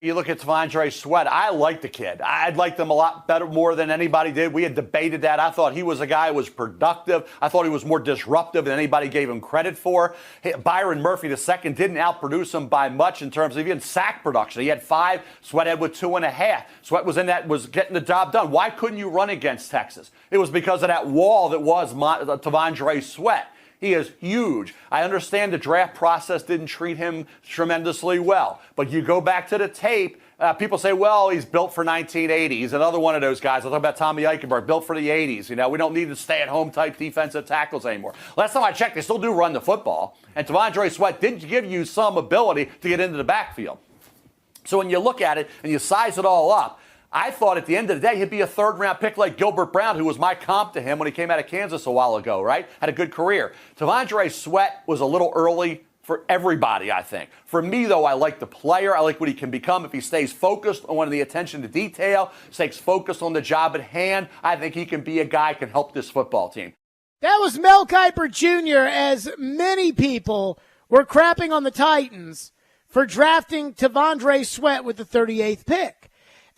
You look at T'Vondre Sweat. I like the kid. I'd like them a lot better, more than anybody did. We had debated that. I thought he was a guy who was productive. I thought he was more disruptive than anybody gave him credit for. Byron Murphy II didn't outproduce him by much in terms of even sack production. He had 5. Sweat had with 2.5. Sweat was getting the job done. Why couldn't you run against Texas? It was because of that wall that was T'Vondre Sweat. He is huge. I understand the draft process didn't treat him tremendously well. But you go back to the tape, people say, well, he's built for 1980. He's another one of those guys. I'll talk about Tommy Eichenberg, built for the 80s. You know, we don't need to stay-at-home type defensive tackles anymore. Last time I checked, they still do run the football. And T'Vondre Sweat did give you some ability to get into the backfield. So when you look at it and you size it all up, I thought at the end of the day, he'd be a third-round pick like Gilbert Brown, who was my comp to him when he came out of Kansas a while ago, right? Had a good career. T'Vondre Sweat was a little early for everybody, I think. For me, though, I like the player. I like what he can become if he stays focused on the attention to detail, stays focused on the job at hand. I think he can be a guy who can help this football team. That was Mel Kiper Jr., as many people were crapping on the Titans for drafting T'Vondre Sweat with the 38th pick.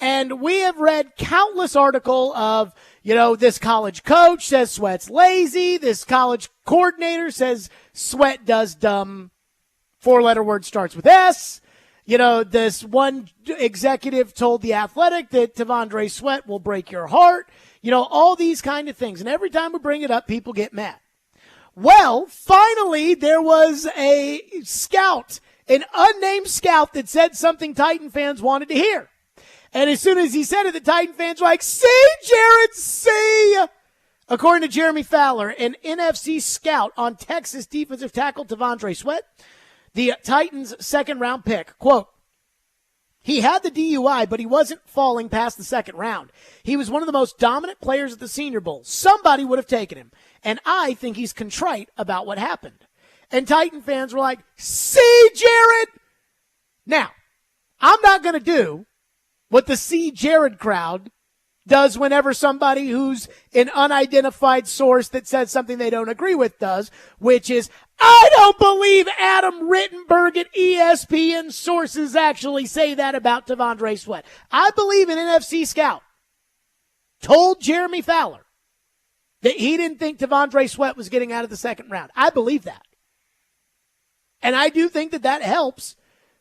And we have read countless articles of, this college coach says Sweat's lazy. This college coordinator says Sweat does dumb 4-letter word starts with S. This one executive told The Athletic that T'Vondre Sweat will break your heart. All these kind of things. And every time we bring it up, people get mad. Well, finally, there was a scout, an unnamed scout that said something Titan fans wanted to hear. And as soon as he said it, the Titan fans were like, see, Jared, see. According to Jeremy Fowler, an NFC scout on Texas defensive tackle T'Vondre Sweat, the Titans' second-round pick, quote, he had the DUI, but he wasn't falling past the second round. He was one of the most dominant players at the Senior Bowl. Somebody would have taken him. And I think he's contrite about what happened. And Titan fans were like, see, Jared. Now, I'm not going to do what the See Jared crowd does whenever somebody who's an unidentified source that says something they don't agree with does, which is, I don't believe Adam Rittenberg at ESPN sources actually say that about T'Vondre Sweat. I believe an NFC scout told Jeremy Fowler that he didn't think T'Vondre Sweat was getting out of the second round. I believe that. And I do think that helps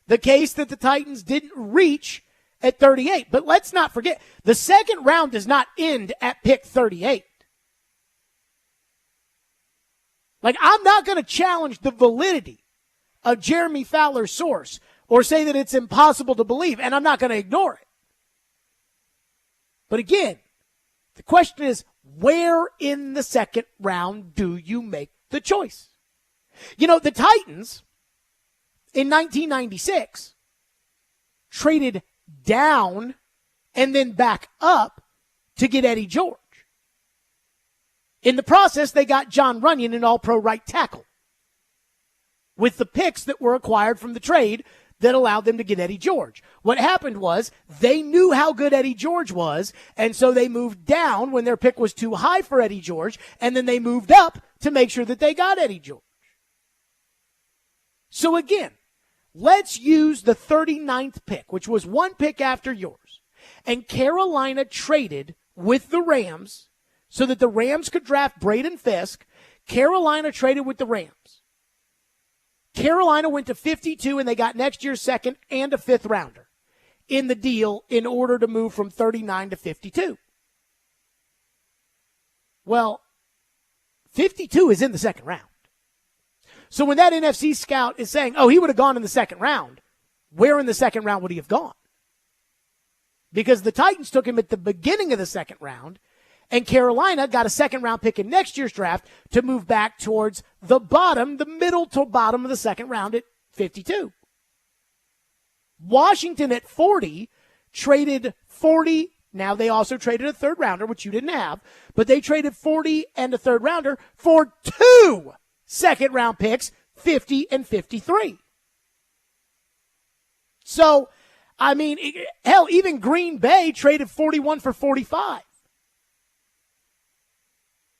the case that the Titans didn't reach at 38. But let's not forget, the second round does not end at pick 38. Like, I'm not going to challenge the validity of Jeremy Fowler's source or say that it's impossible to believe, and I'm not going to ignore it. But again, the question is, where in the second round do you make the choice? The Titans in 1996 traded down and then back up to get Eddie George. In the process, they got John Runyon, an all-pro right tackle, with the picks that were acquired from the trade that allowed them to get Eddie George. What happened was they knew how good Eddie George was, and so they moved down when their pick was too high for Eddie George, and then they moved up to make sure that they got Eddie George. So again, let's use the 39th pick, which was one pick after yours. And Carolina traded with the Rams so that the Rams could draft Braden Fisk. Carolina traded with the Rams. Carolina went to 52, and they got next year's second and a fifth rounder in the deal in order to move from 39 to 52. Well, 52 is in the second round. So when that NFC scout is saying, he would have gone in the second round, where in the second round would he have gone? Because the Titans took him at the beginning of the second round, and Carolina got a second-round pick in next year's draft to move back towards the middle to bottom of the second round at 52. Washington at 40 traded 40. Now, they also traded a third-rounder, which you didn't have, but they traded 40 and a third-rounder for 2 second-round picks, 50 and 53. So, hell, even Green Bay traded 41 for 45.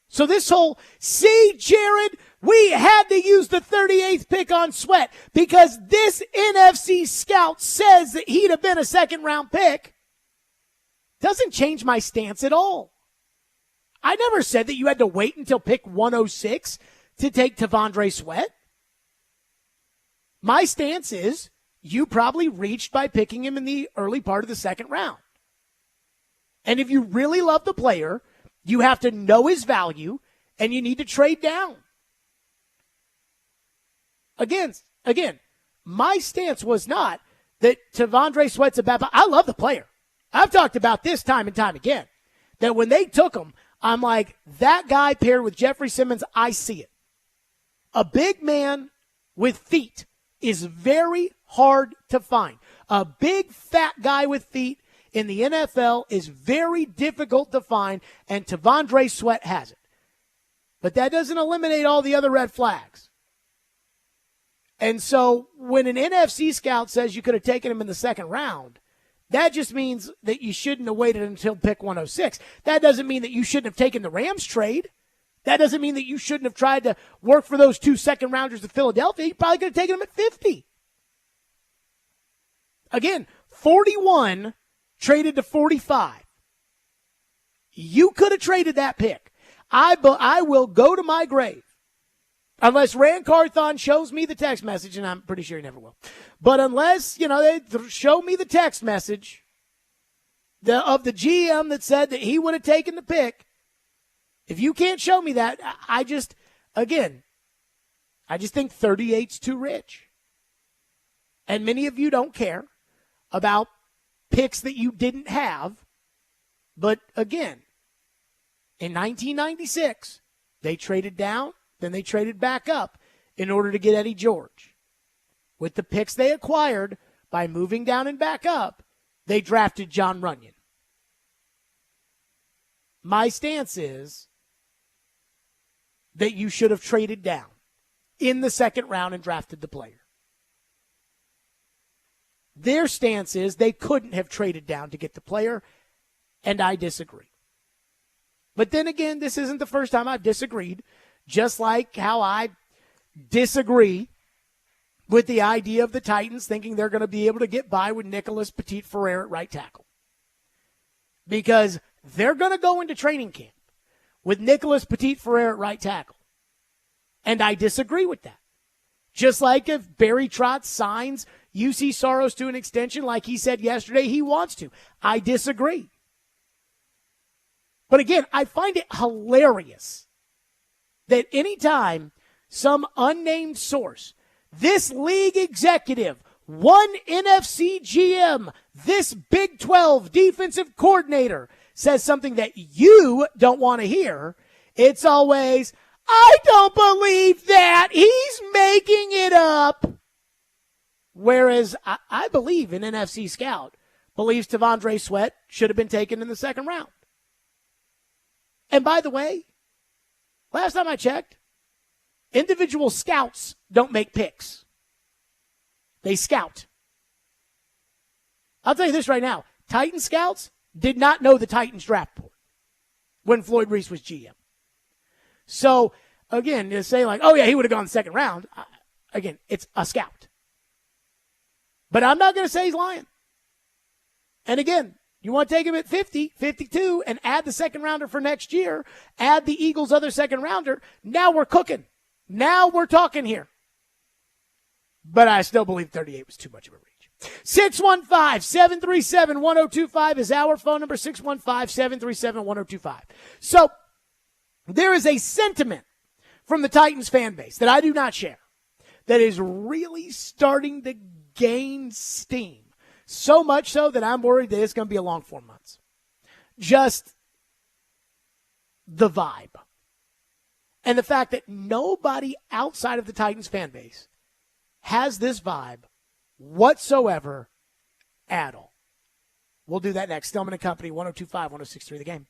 So this whole, see, Jared, We had to use the 38th pick on Sweat because this NFC scout says that he'd have been a second-round pick. Doesn't change my stance at all. I never said that you had to wait until pick 106 to take T'Vondre Sweat. My stance is you probably reached by picking him in the early part of the second round. And if you really love the player, you have to know his value, and you need to trade down. Again, my stance was not that T'Vondre Sweat's a bad player. I love the player. I've talked about this time and time again, that when they took him, I'm like, that guy paired with Jeffrey Simmons, I see it. A big man with feet is very hard to find. A big, fat guy with feet in the NFL is very difficult to find, and T'Vondre Sweat has it. But that doesn't eliminate all the other red flags. And so when an NFC scout says you could have taken him in the second round, that just means that you shouldn't have waited until pick 106. That doesn't mean that you shouldn't have taken the Rams trade. That doesn't mean that you shouldn't have tried to work for those 2 second-rounders to Philadelphia. You probably could have taken them at 50. Again, 41 traded to 45. You could have traded that pick. I will go to my grave, unless Rand Carthon shows me the text message, and I'm pretty sure he never will. But unless, they show me the text message of the GM that said that he would have taken the pick, if you can't show me that, I just think 38's too rich. And many of you don't care about picks that you didn't have. But again, in 1996, they traded down, then they traded back up in order to get Eddie George. With the picks they acquired by moving down and back up, they drafted John Runyon. My stance is that you should have traded down in the second round and drafted the player. Their stance is they couldn't have traded down to get the player, and I disagree. But then again, this isn't the first time I've disagreed, just like how I disagree with the idea of the Titans thinking they're going to be able to get by with Nicholas Petit-Frere at right tackle. Because they're going to go into training camp with Nicholas Petit-Frere at right tackle. And I disagree with that. Just like if Barry Trotz signs UC Soros to an extension like he said yesterday he wants to. I disagree. But again, I find it hilarious that anytime some unnamed source, this league executive, one NFC GM, this Big 12 defensive coordinator says something that you don't want to hear, it's always, I don't believe that. He's making it up. Whereas I believe an NFC scout believes T'Vondre Sweat should have been taken in the second round. And by the way, last time I checked, individual scouts don't make picks. They scout. I'll tell you this right now. Titan scouts did not know the Titans draft board when Floyd Reese was GM. So, again, to say like, oh, yeah, he would have gone the second round. Again, it's a scout. But I'm not going to say he's lying. And again, you want to take him at 50, 52, and add the second rounder for next year, add the Eagles' other second rounder, now we're cooking. Now we're talking here. But I still believe 38 was too much of a reach. 615-737-1025 is our phone number, 615-737-1025. So there is a sentiment from the Titans fan base that I do not share that is really starting to gain steam. So much so that I'm worried that it's going to be a long 4 months. Just the vibe. And the fact that nobody outside of the Titans fan base has this vibe whatsoever at all. We'll do that next. Stillman and Company, 102.5, 106.3 The Game.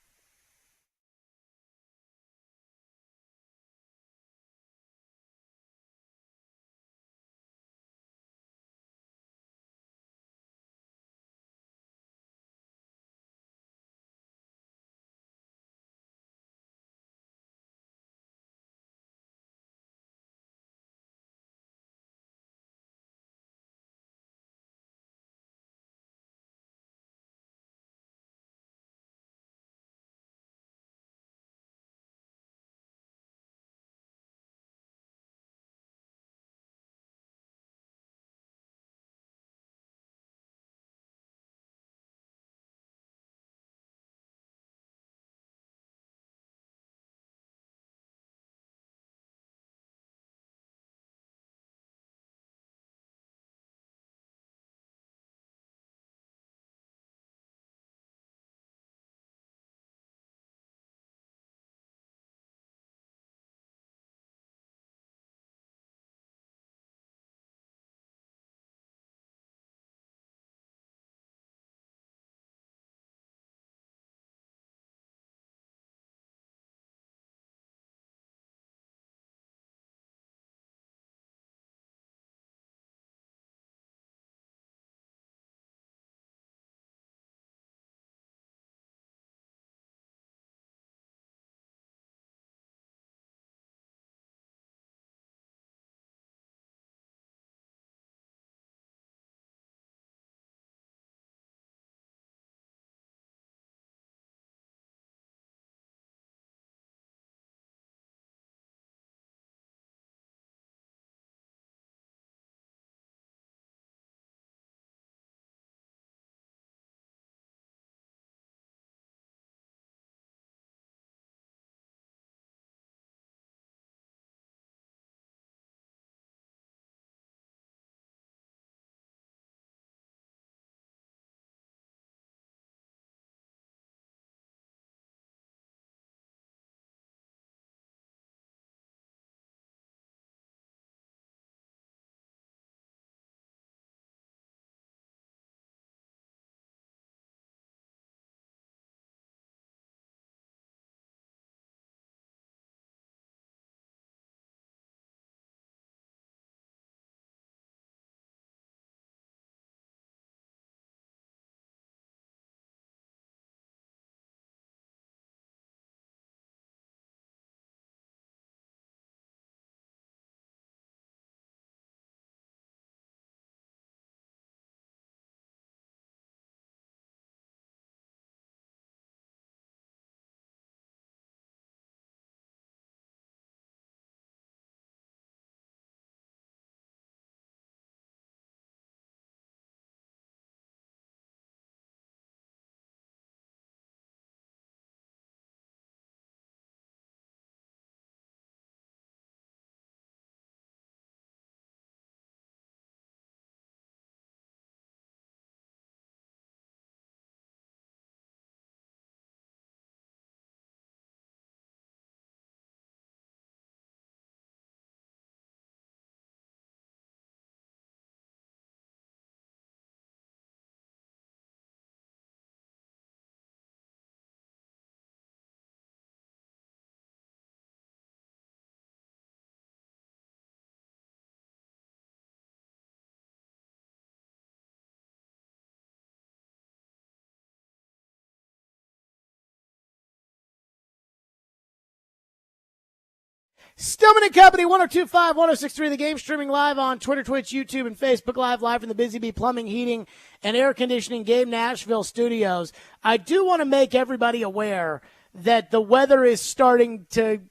Stillman and Company, 1025, 1063, The Game, streaming live on Twitter, Twitch, YouTube, and Facebook live from the Busy Bee Plumbing, Heating, and Air Conditioning Game Nashville studios. I do want to make everybody aware that the weather is starting to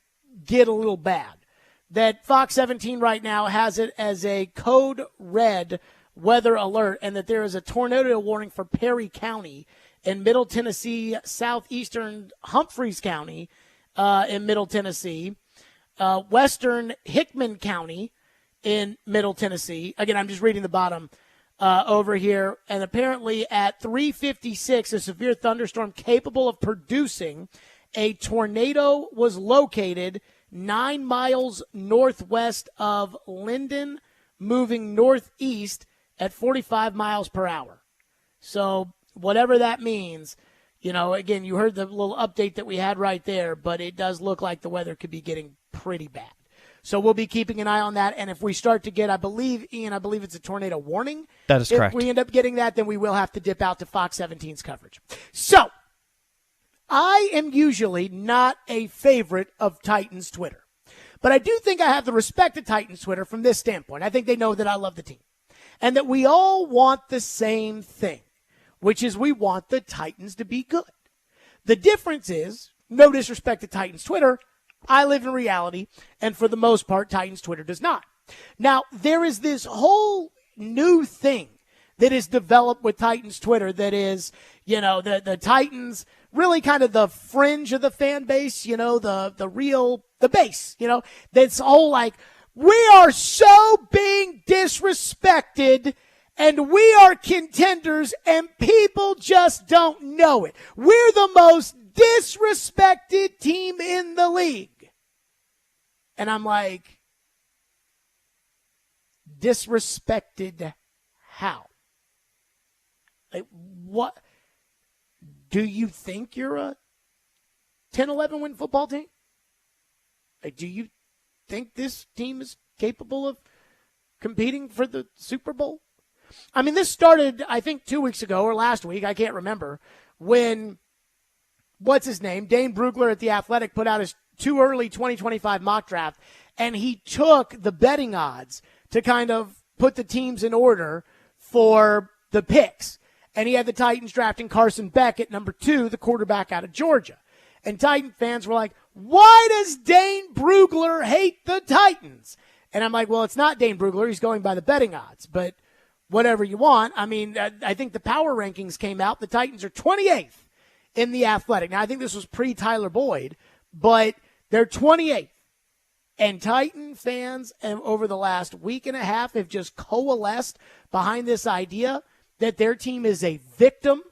get a little bad. That Fox 17 right now has it as a code red weather alert, and that there is a tornado warning for Perry County in Middle Tennessee, southeastern Humphreys County in Middle Tennessee, western Hickman County in Middle Tennessee. Again, I'm just reading the bottom over here. And apparently at 3:56, a severe thunderstorm capable of producing a tornado was located 9 miles northwest of Linden, moving northeast at 45 miles per hour. So whatever that means, you know, again, you heard the little update that we had right there, but it does look like the weather could be getting pretty bad. So we'll be keeping an eye on that. And if we start to get, I believe it's a tornado warning. That is correct. If we end up getting that, then we will have to dip out to Fox 17's coverage. So I am usually not a favorite of Titans Twitter, but I do think I have the respect of Titans Twitter from this standpoint. I think they know that I love the team and that we all want the same thing, which is we want the Titans to be good. The difference is, no disrespect to Titans Twitter, I live in reality, and for the most part, Titans Twitter does not. Now, there is this whole new thing that is developed with Titans Twitter that is, you know, the Titans really kind of the fringe of the fan base, you know, the base, you know, that's all like, we are so being disrespected and we are contenders and people just don't know it. We're the most disrespected team in the league. And I'm like, disrespected how? Like, what? Do you think you're a 10-11 win football team? Like, do you think this team is capable of competing for the Super Bowl? I mean, this started, I think, 2 weeks ago or last week, I can't remember, when, what's his name, Dane Brugler at The Athletic put out his too early 2025 mock draft, and he took the betting odds to kind of put the teams in order for the picks. And he had the Titans drafting Carson Beck at number 2, the quarterback out of Georgia. And Titan fans were like, why does Dane Brugler hate the Titans? And I'm like, well, it's not Dane Brugler. He's going by the betting odds. But whatever you want. I mean, I think the power rankings came out. The Titans are 28th in The Athletic. Now, I think this was pre-Tyler Boyd, but they're 28th. And Titan fans over the last week and a half have just coalesced behind this idea that their team is a victim,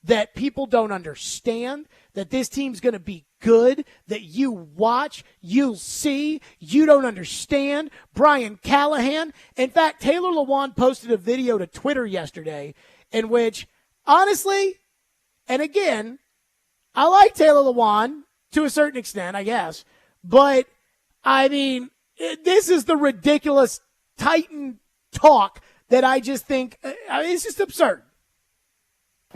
that people don't understand, that this team's going to be good, that you watch, you'll see, you don't understand. Brian Callahan. In fact, Taylor Lewan posted a video to Twitter yesterday in which, honestly, and again, I like Taylor Lewan to a certain extent, I guess, but, I mean, this is the ridiculous Titan talk that I just think, it's just absurd.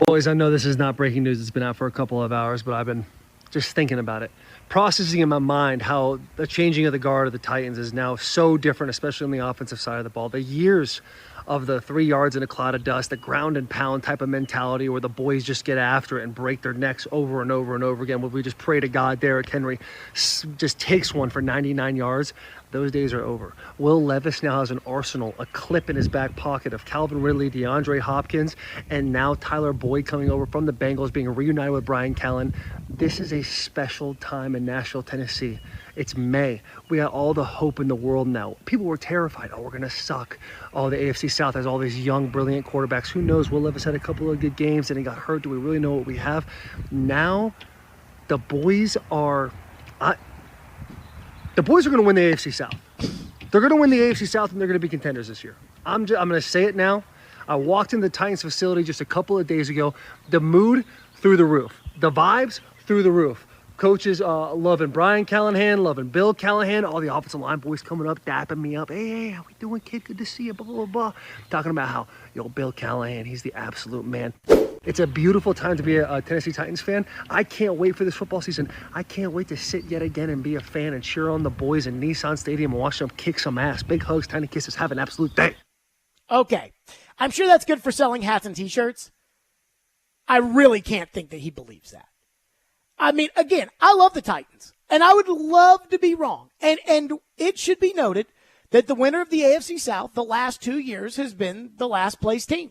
Boys, I know this is not breaking news. It's been out for a couple of hours, but I've been just thinking about it, processing in my mind how the changing of the guard of the Titans is now so different, especially on the offensive side of the ball. The years of the 3 yards in a cloud of dust, the ground and pound type of mentality where the boys just get after it and break their necks over and over and over again, where we just pray to God Derrick Henry just takes one for 99 yards. Those days are over. Will Levis now has an arsenal, a clip in his back pocket of Calvin Ridley, DeAndre Hopkins, and now Tyler Boyd coming over from the Bengals, being reunited with Brian Callahan. This is a special time in Nashville, Tennessee. It's May. We got all the hope in the world now. People were terrified. Oh, we're going to suck. Oh, the AFC South has all these young, brilliant quarterbacks. Who knows? Will Levis had a couple of good games and he got hurt. Do we really know what we have? Now, the boys are... The boys are going to win the AFC South. They're going to win the AFC South, and they're going to be contenders this year. I'm going to say it now. I walked in the Titans facility just a couple of days ago. The mood through the roof. The vibes through the roof. Coaches loving Brian Callahan, loving Bill Callahan. All the offensive line boys coming up, dapping me up. Hey, how we doing, kid? Good to see you, blah, blah, blah. Talking about how, Bill Callahan, he's the absolute man. It's a beautiful time to be a Tennessee Titans fan. I can't wait for this football season. I can't wait to sit yet again and be a fan and cheer on the boys in Nissan Stadium and watch them kick some ass. Big hugs, tiny kisses. Have an absolute day. Okay. I'm sure that's good for selling hats and T-shirts. I really can't think that he believes that. I mean, again, I love the Titans, and I would love to be wrong. And it should be noted that the winner of the AFC South the last 2 years has been the last place team.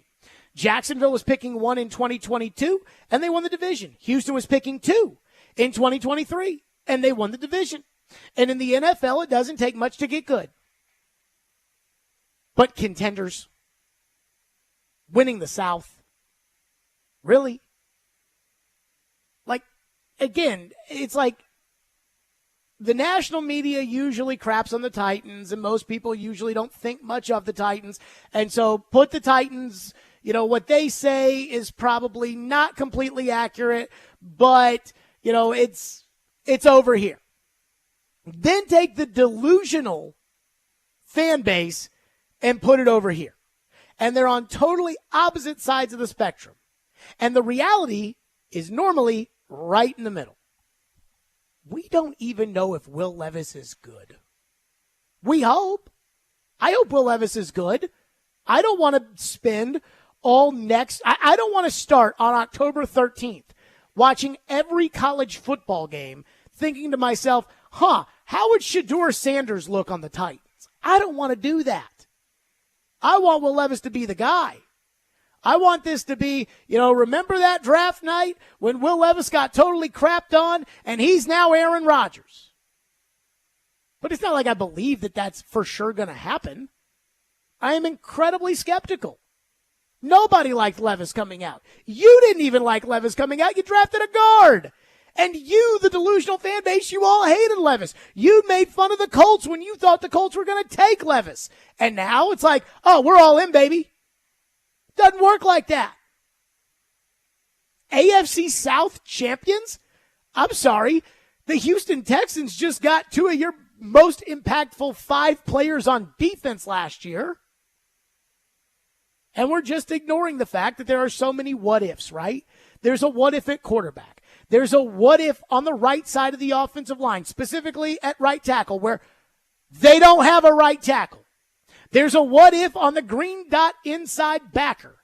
Jacksonville was picking 1 in 2022, and they won the division. Houston was picking 2 in 2023, and they won the division. And in the NFL, it doesn't take much to get good. But contenders, winning the South, really? Like, again, it's like the national media usually craps on the Titans, and most people usually don't think much of the Titans. And so put the Titans, what they say is probably not completely accurate, but, it's over here. Then take the delusional fan base and put it over here. And they're on totally opposite sides of the spectrum. And the reality is normally right in the middle. We don't even know if Will Levis is good. We hope. I hope Will Levis is good. I don't want to spend I don't want to start on October 13th watching every college football game thinking to myself, how would Shedeur Sanders look on the Titans? I don't want to do that. I want Will Levis to be the guy. I want this to be, remember that draft night when Will Levis got totally crapped on and he's now Aaron Rodgers. But it's not like I believe that that's for sure going to happen. I am incredibly skeptical. Nobody liked Levis coming out. You didn't even like Levis coming out. You drafted a guard. And you, the delusional fan base, you all hated Levis. You made fun of the Colts when you thought the Colts were going to take Levis. And now it's like, we're all in, baby. Doesn't work like that. AFC South champions? I'm sorry. The Houston Texans just got 2 of your most impactful 5 players on defense last year. And we're just ignoring the fact that there are so many what-ifs, right? There's a what-if at quarterback. There's a what-if on the right side of the offensive line, specifically at right tackle, where they don't have a right tackle. There's a what-if on the green dot inside backer.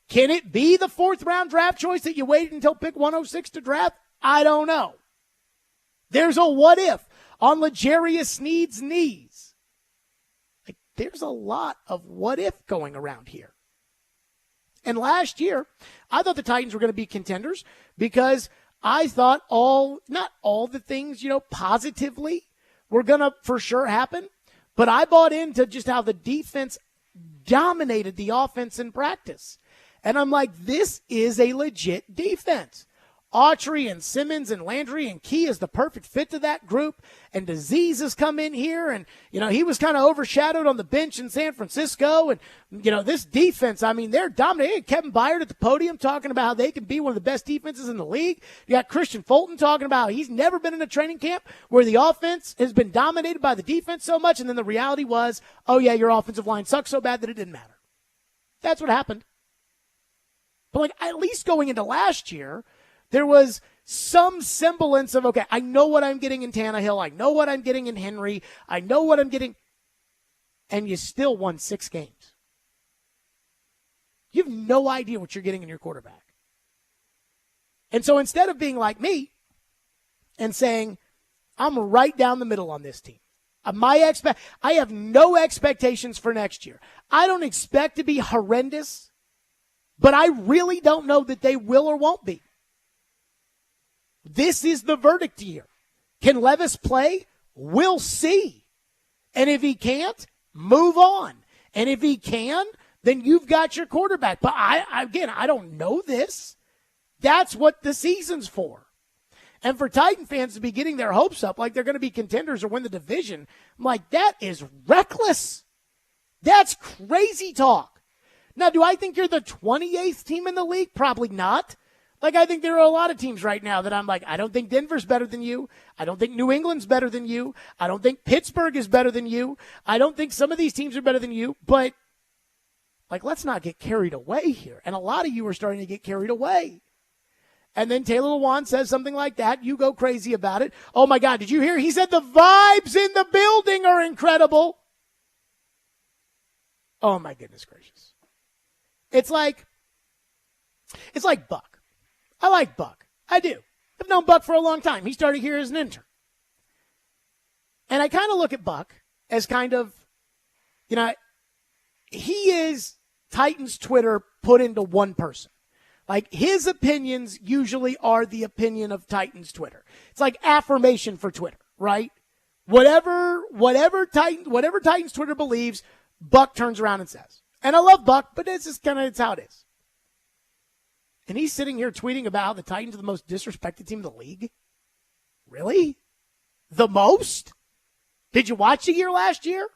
Can it be the 4th-round draft choice that you waited until pick 106 to draft? I don't know. There's a what-if on L'Jarius Sneed's knees. There's a lot of what-if going around here. And last year, I thought the Titans were going to be contenders because I thought not all the things, positively were going to for sure happen. But I bought into just how the defense dominated the offense in practice. And I'm like, this is a legit defense. Autry and Simmons and Landry and Key is the perfect fit to that group. And Disease has come in here. And, he was kind of overshadowed on the bench in San Francisco. And, this defense, they're dominating. Kevin Byard at the podium talking about how they can be one of the best defenses in the league. You got Christian Fulton talking about how he's never been in a training camp where the offense has been dominated by the defense so much. And then the reality was, your offensive line sucks so bad that it didn't matter. That's what happened. But, at least going into last year, there was some semblance of, okay, I know what I'm getting in Tannehill. I know what I'm getting in Henry. I know what I'm getting. And you still won 6 games. You have no idea what you're getting in your quarterback. And so instead of being like me and saying, I'm right down the middle on this team. I have no expectations for next year. I don't expect to be horrendous, but I really don't know that they will or won't be. This is the verdict year. Can Levis play? We'll see. And if he can't, move on. And if he can, then you've got your quarterback. But I don't know this. That's what the season's for. And for Titan fans to be getting their hopes up like they're going to be contenders or win the division, I'm like, that is reckless. That's crazy talk. Now, do I think you're the 28th team in the league? Probably not. I think there are a lot of teams right now that I'm like, I don't think Denver's better than you. I don't think New England's better than you. I don't think Pittsburgh is better than you. I don't think some of these teams are better than you. But Like, let's not get carried away here. And a lot of you are starting to get carried away. And then Taylor Lewan says something like that. You go crazy about it. Oh, my God, did you hear? He said the vibes in the building are incredible. Oh, my goodness gracious. It's like Buck. I like Buck. I do. I've known Buck for a long time. He started here as an intern. And I kind of look at Buck as kind of, he is Titans Twitter put into one person. Like, his opinions usually are the opinion of Titans Twitter. It's like affirmation for Twitter, right? Whatever Titans Twitter believes, Buck turns around and says. And I love Buck, but it's how it is. And he's sitting here tweeting about how the Titans are the most disrespected team in the league? Really? The most? Did you watch the year last year?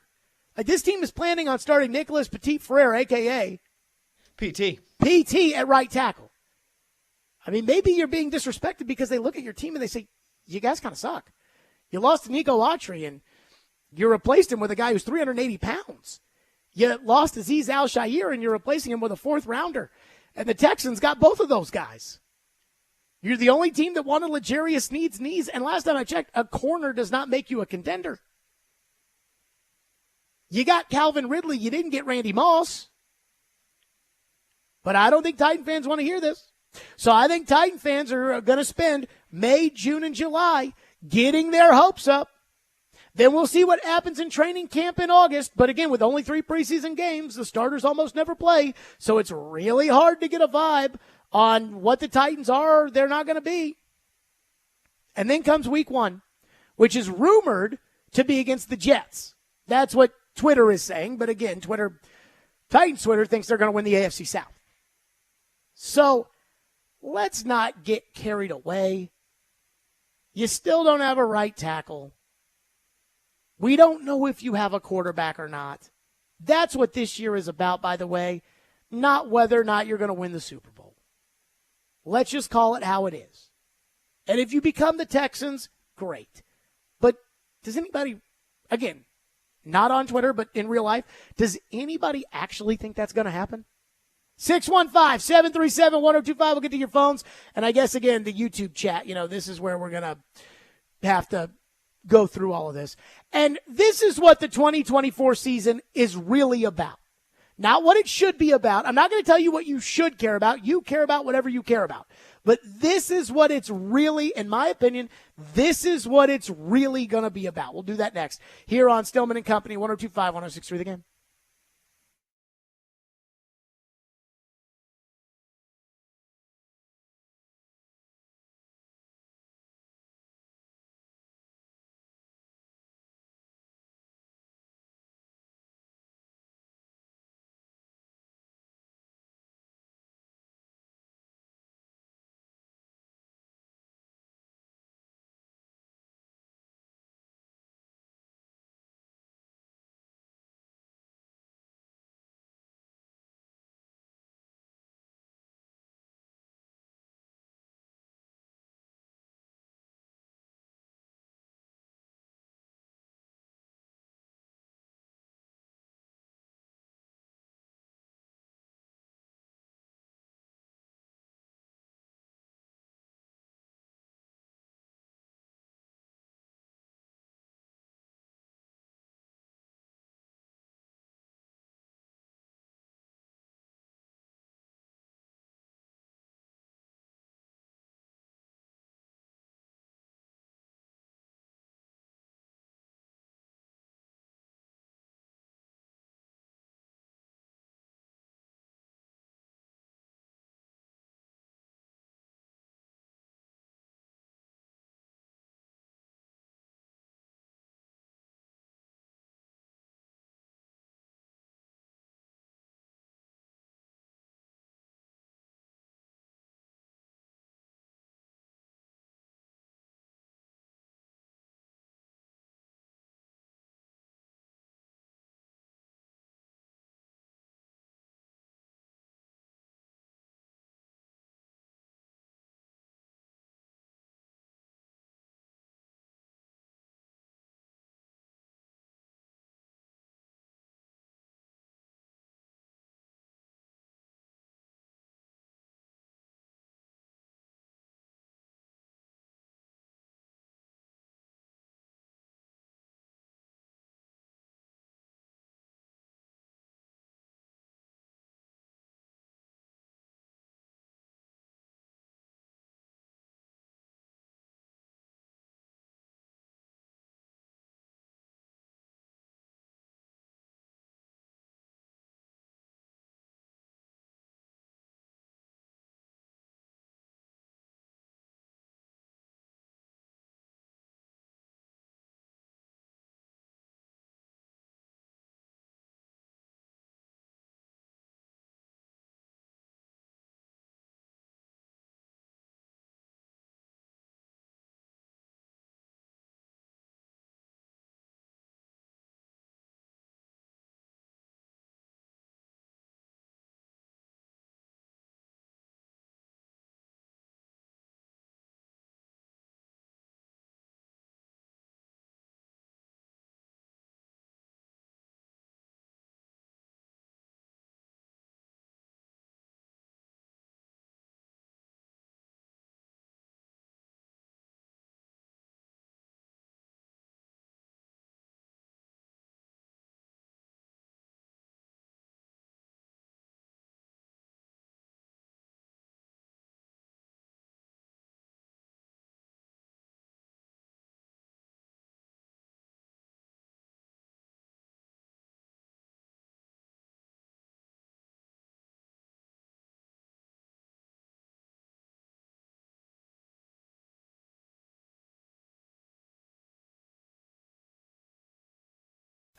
Like, this team is planning on starting Nicholas Petit-Frere, a.k.a. PT at right tackle. I mean, maybe you're being disrespected because they look at your team and they say, you guys kind of suck. You lost to Nico Autry and you replaced him with a guy who's 380 pounds. You lost Azeez Al-Shaair and you're replacing him with a fourth rounder. And the Texans got both of those guys. You're the only team that wanted L'Jarius Sneed's knees. And last time I checked, a corner does not make you a contender. You got Calvin Ridley. You didn't get Randy Moss. But I don't think Titan fans want to hear this. So I think Titan fans are going to spend May, June, and July getting their hopes up. Then we'll see what happens in training camp in August. But again, with only 3 preseason games, the starters almost never play. So it's really hard to get a vibe on what the Titans are or they're not going to be. And then comes week 1, which is rumored to be against the Jets. That's what Twitter is saying. But again, Titans Twitter thinks they're going to win the AFC South. So let's not get carried away. You still don't have a right tackle. We don't know if you have a quarterback or not. That's what this year is about, by the way, not whether or not you're going to win the Super Bowl. Let's just call it how it is. And if you become the Texans, great. But does anybody, again, not on Twitter, but in real life, does anybody actually think that's going to happen? 615-737-1025. We'll get to your phones. And I guess, again, the YouTube chat, this is where we're going to have to go through all of this. And this is what the 2024 season is really about. Not what it should be about. I'm not going to tell you what you should care about. You care about whatever you care about. But this is what it's really, in my opinion, this is what it's really going to be about. We'll do that next here on Stillman and Company, 102.5, 106.3 The Game.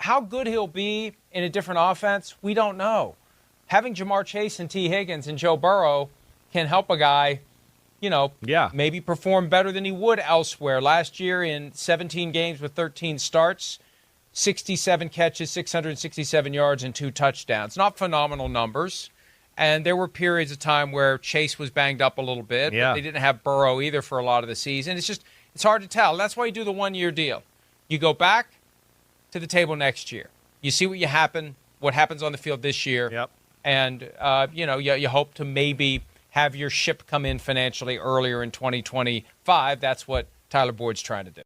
how good he'll be in a different offense, we don't know. Having Jamar Chase and T. Higgins and Joe Burrow can help a guy, maybe perform better than he would elsewhere. Last year in 17 games with 13 starts, 67 catches, 667 yards, and 2 touchdowns. Not phenomenal numbers. And there were periods of time where Chase was banged up a little bit. Yeah. But they didn't have Burrow either for a lot of the season. It's hard to tell. That's why you do the one-year deal. You go back to the table next year. You see what happens on the field this year. Yep. And, you hope to maybe have your ship come in financially earlier in 2025. That's what Tyler Boyd's trying to do.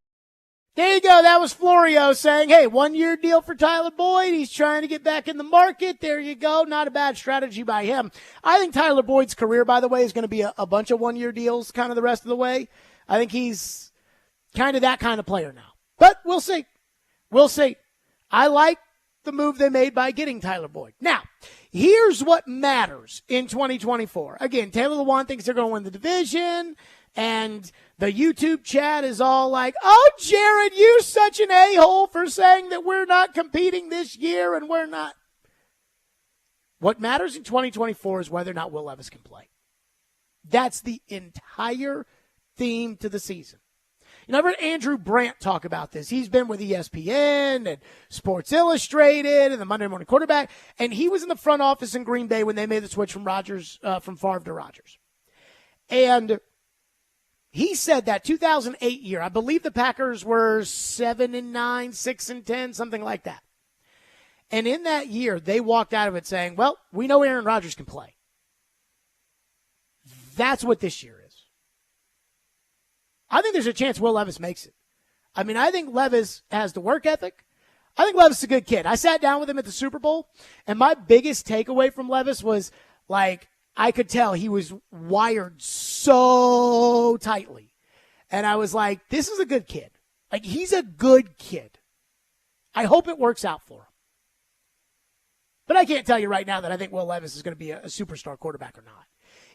There you go. That was Florio saying, hey, 1-year deal for Tyler Boyd. He's trying to get back in the market. There you go. Not a bad strategy by him. I think Tyler Boyd's career, by the way, is going to be a bunch of 1-year deals kind of the rest of the way. I think he's kind of that kind of player now. But we'll see. We'll see. I like the move they made by getting Tyler Boyd. Now, here's what matters in 2024. Again, Taylor Lewan thinks they're going to win the division, and the YouTube chat is all like, oh, Jared, you're such an a-hole for saying that we're not competing this year and we're not. What matters in 2024 is whether or not Will Levis can play. That's the entire theme to the season. I've heard Andrew Brandt talk about this. He's been with ESPN and Sports Illustrated and the Monday Morning Quarterback, and he was in the front office in Green Bay when they made the switch from from Favre to Rodgers. And he said that 2008 year, I believe the Packers were 7-9, 6-10, something like that. And in that year, they walked out of it saying, well, we know Aaron Rodgers can play. That's what this year is. I think there's a chance Will Levis makes it. I think Levis has the work ethic. I think Levis is a good kid. I sat down with him at the Super Bowl, and my biggest takeaway from Levis was, I could tell he was wired so tightly. And I was like, this is a good kid. He's a good kid. I hope it works out for him. But I can't tell you right now that I think Will Levis is going to be a superstar quarterback or not.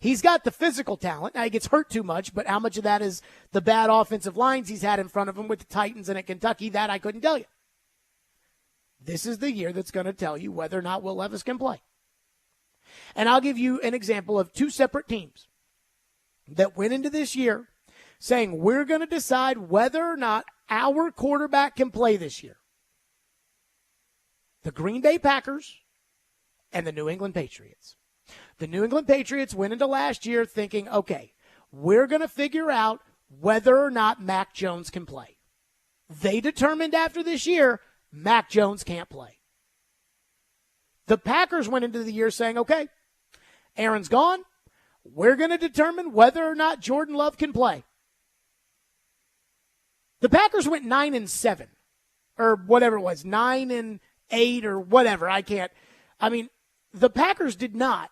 He's got the physical talent. Now, he gets hurt too much, but how much of that is the bad offensive lines he's had in front of him with the Titans and at Kentucky? That I couldn't tell you. This is the year that's going to tell you whether or not Will Levis can play. And I'll give you an example of 2 separate teams that went into this year saying we're going to decide whether or not our quarterback can play this year. The Green Bay Packers and the New England Patriots. The New England Patriots went into last year thinking, okay, we're going to figure out whether or not Mac Jones can play. They determined after this year, Mac Jones can't play. The Packers went into the year saying, okay, Aaron's gone. We're going to determine whether or not Jordan Love can play. The Packers went 9-7, or whatever it was, 9-8 or whatever. The Packers did not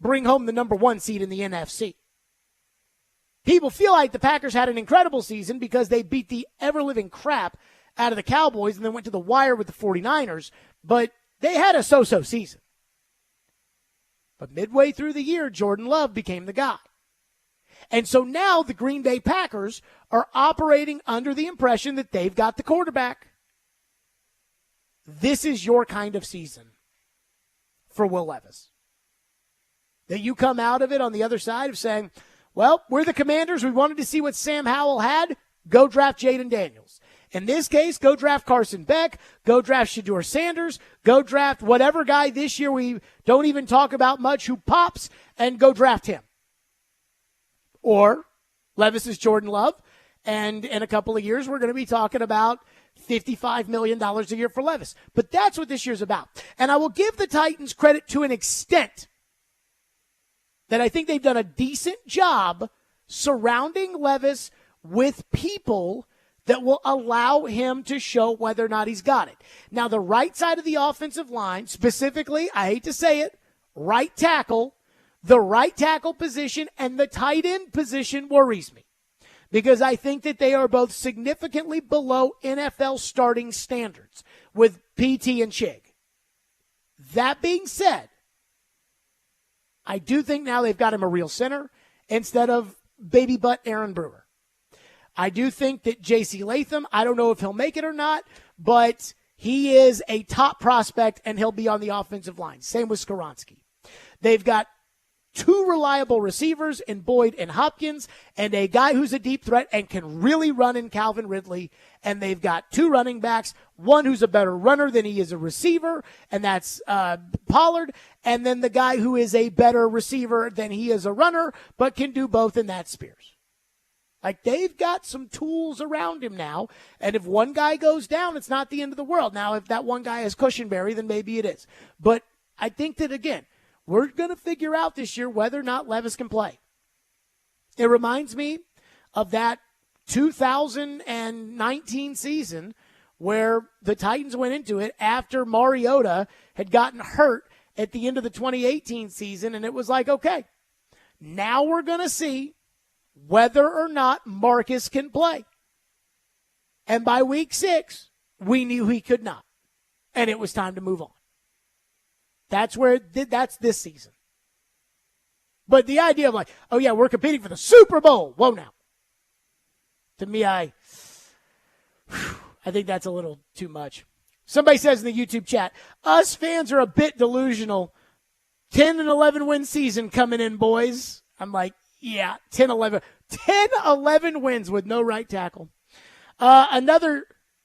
bring home the number 1 seed in the NFC. People feel like the Packers had an incredible season because they beat the ever-living crap out of the Cowboys and then went to the wire with the 49ers, but they had a so-so season. But midway through the year, Jordan Love became the guy. And so now the Green Bay Packers are operating under the impression that they've got the quarterback. This is your kind of season for Will Levis. That you come out of it on the other side of saying, well, we're the Commanders. We wanted to see what Sam Howell had. Go draft Jaden Daniels. In this case, go draft Carson Beck. Go draft Shedeur Sanders. Go draft whatever guy this year we don't even talk about much who pops, and go draft him. Or Levis is Jordan Love, and in a couple of years we're going to be talking about $55 million a year for Levis. But that's what this year's about. And I will give the Titans credit to an extent that I think they've done a decent job surrounding Levis with people that will allow him to show whether or not he's got it. Now, the right side of the offensive line, specifically, I hate to say it, right tackle, the right tackle position and the tight end position worries me because I think that they are both significantly below NFL starting standards with PT and Chig. That being said, I do think now they've got him a real center instead of baby butt Aaron Brewer. I do think that J.C. Latham, I don't know if he'll make it or not, but He is a top prospect, and he'll be on the offensive line. Same with Skoronski. They've got two reliable receivers in Boyd and Hopkins, and a guy who's a deep threat and can really run in Calvin Ridley. And they've got two running backs, one who's a better runner than he is a receiver, and that's Pollard, and then the guy who is a better receiver than he is a runner, but can do both, and that's Spears. Like, they've got some tools around him now, and if one guy goes down, it's not the end of the world. Now, if that one guy is Cushenberry, then maybe it is. But I think that, again, we're going to figure out this year whether or not Levis can play. It reminds me of that 2019 season where the Titans went into it after Mariota had gotten hurt at the end of the 2018 season, and it was like, okay, now we're going to see whether or not Marcus can play. And by week 6, we knew he could not, and it was time to move on. That's this season. But the idea of like, oh yeah, we're competing for the Super Bowl. Whoa now. To me, I think that's a little too much. Somebody says in the YouTube chat, us fans are a bit delusional. 10 and 11 win season coming in, boys. I'm like, yeah, 10-11 wins with no right tackle. Another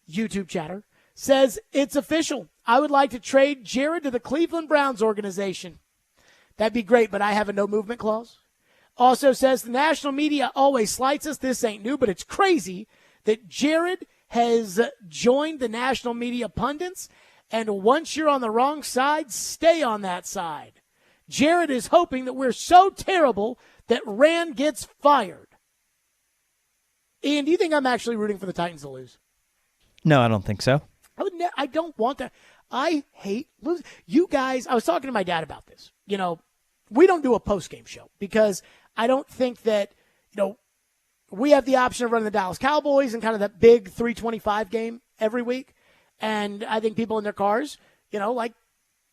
YouTube chatter says, it's official. I would like to trade Jared to the Cleveland Browns organization. That'd be great, but I have a no movement clause. Also says, the national media always slights us. This ain't new, but it's crazy that Jared has joined the national media pundits, and once you're on the wrong side, stay on that side. Jared is hoping that we're so terrible that Rand gets fired. Ian, do you think I'm actually rooting for the Titans to lose? No, I don't think so. I don't want that. I hate losing. You guys, I was talking to my dad about this. You know, we don't do a post-game show because I don't think that, you know, we have the option of running the Dallas Cowboys and kind of that big 325 game every week. And I think people in their cars, you know, like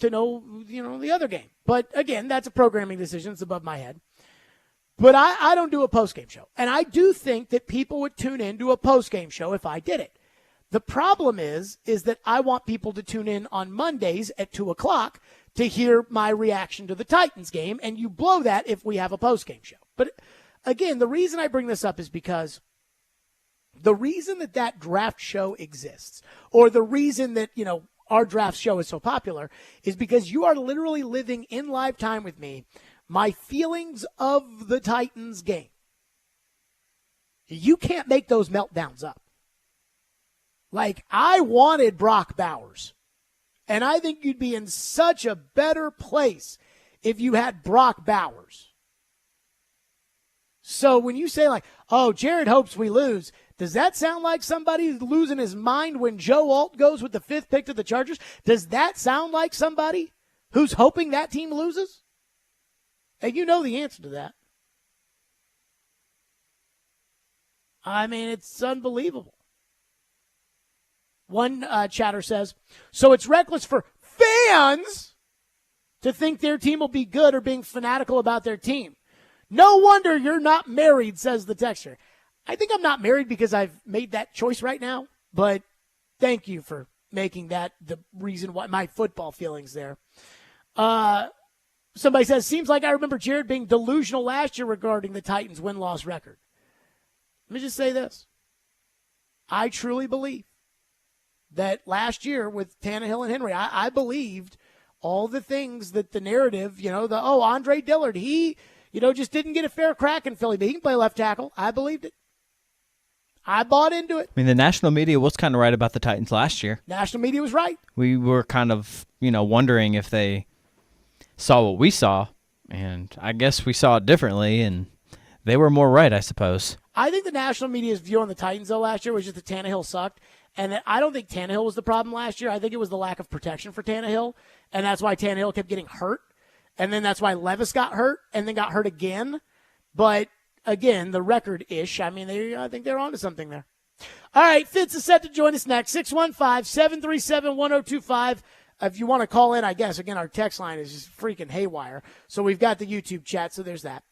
to know, you know, the other game. But again, that's a programming decision. It's above my head. But I don't do a post-game show. And I do think that people would tune in to a post-game show if I did it. The problem is that I want people to tune in on Mondays at 2 o'clock to hear my reaction to the Titans game, and you blow that if we have a post-game show. But again, the reason I bring this up is because the reason that draft show exists, or the reason that, you know, our draft show is so popular, is because you are literally living in live time with me my feelings of the Titans game. You can't make those meltdowns up. Like, I wanted Brock Bowers, and I think you'd be in such a better place if you had Brock Bowers. So when you say, like, oh, Jared hopes we lose, does that sound like somebody losing his mind when Joe Alt goes with the 5th pick to the Chargers? Does that sound like somebody who's hoping that team loses? And you know the answer to that. I mean, it's unbelievable. One chatter says, so it's reckless for fans to think their team will be good or being fanatical about their team. No wonder you're not married, says the texter. I think I'm not married because I've made that choice right now, but thank you for making that the reason why my football feelings there. Somebody says, seems like I remember Jared being delusional last year regarding the Titans' win-loss record. Let me just say this. I truly believe that last year with Tannehill and Henry, I believed all the things that the narrative, you know, Andre Dillard, he, you know, just didn't get a fair crack in Philly, but he can play left tackle. I believed it. I bought into it. I mean, the national media was kind of right about the Titans last year. National media was right. We were kind of, you know, wondering if they saw what we saw, and I guess we saw it differently, and they were more right, I suppose. I think the national media's view on the Titans, though, last year was just that Tannehill sucked. And that I don't think Tannehill was the problem last year. I think it was the lack of protection for Tannehill. And that's why Tannehill kept getting hurt. And then that's why Levis got hurt and then got hurt again. But, again, the record-ish, I mean, I think they're onto something there. All right, Fitz is set to join us next. 615-737-1025. If you want to call in, I guess, again, our text line is just freaking haywire. So we've got the YouTube chat, so there's that.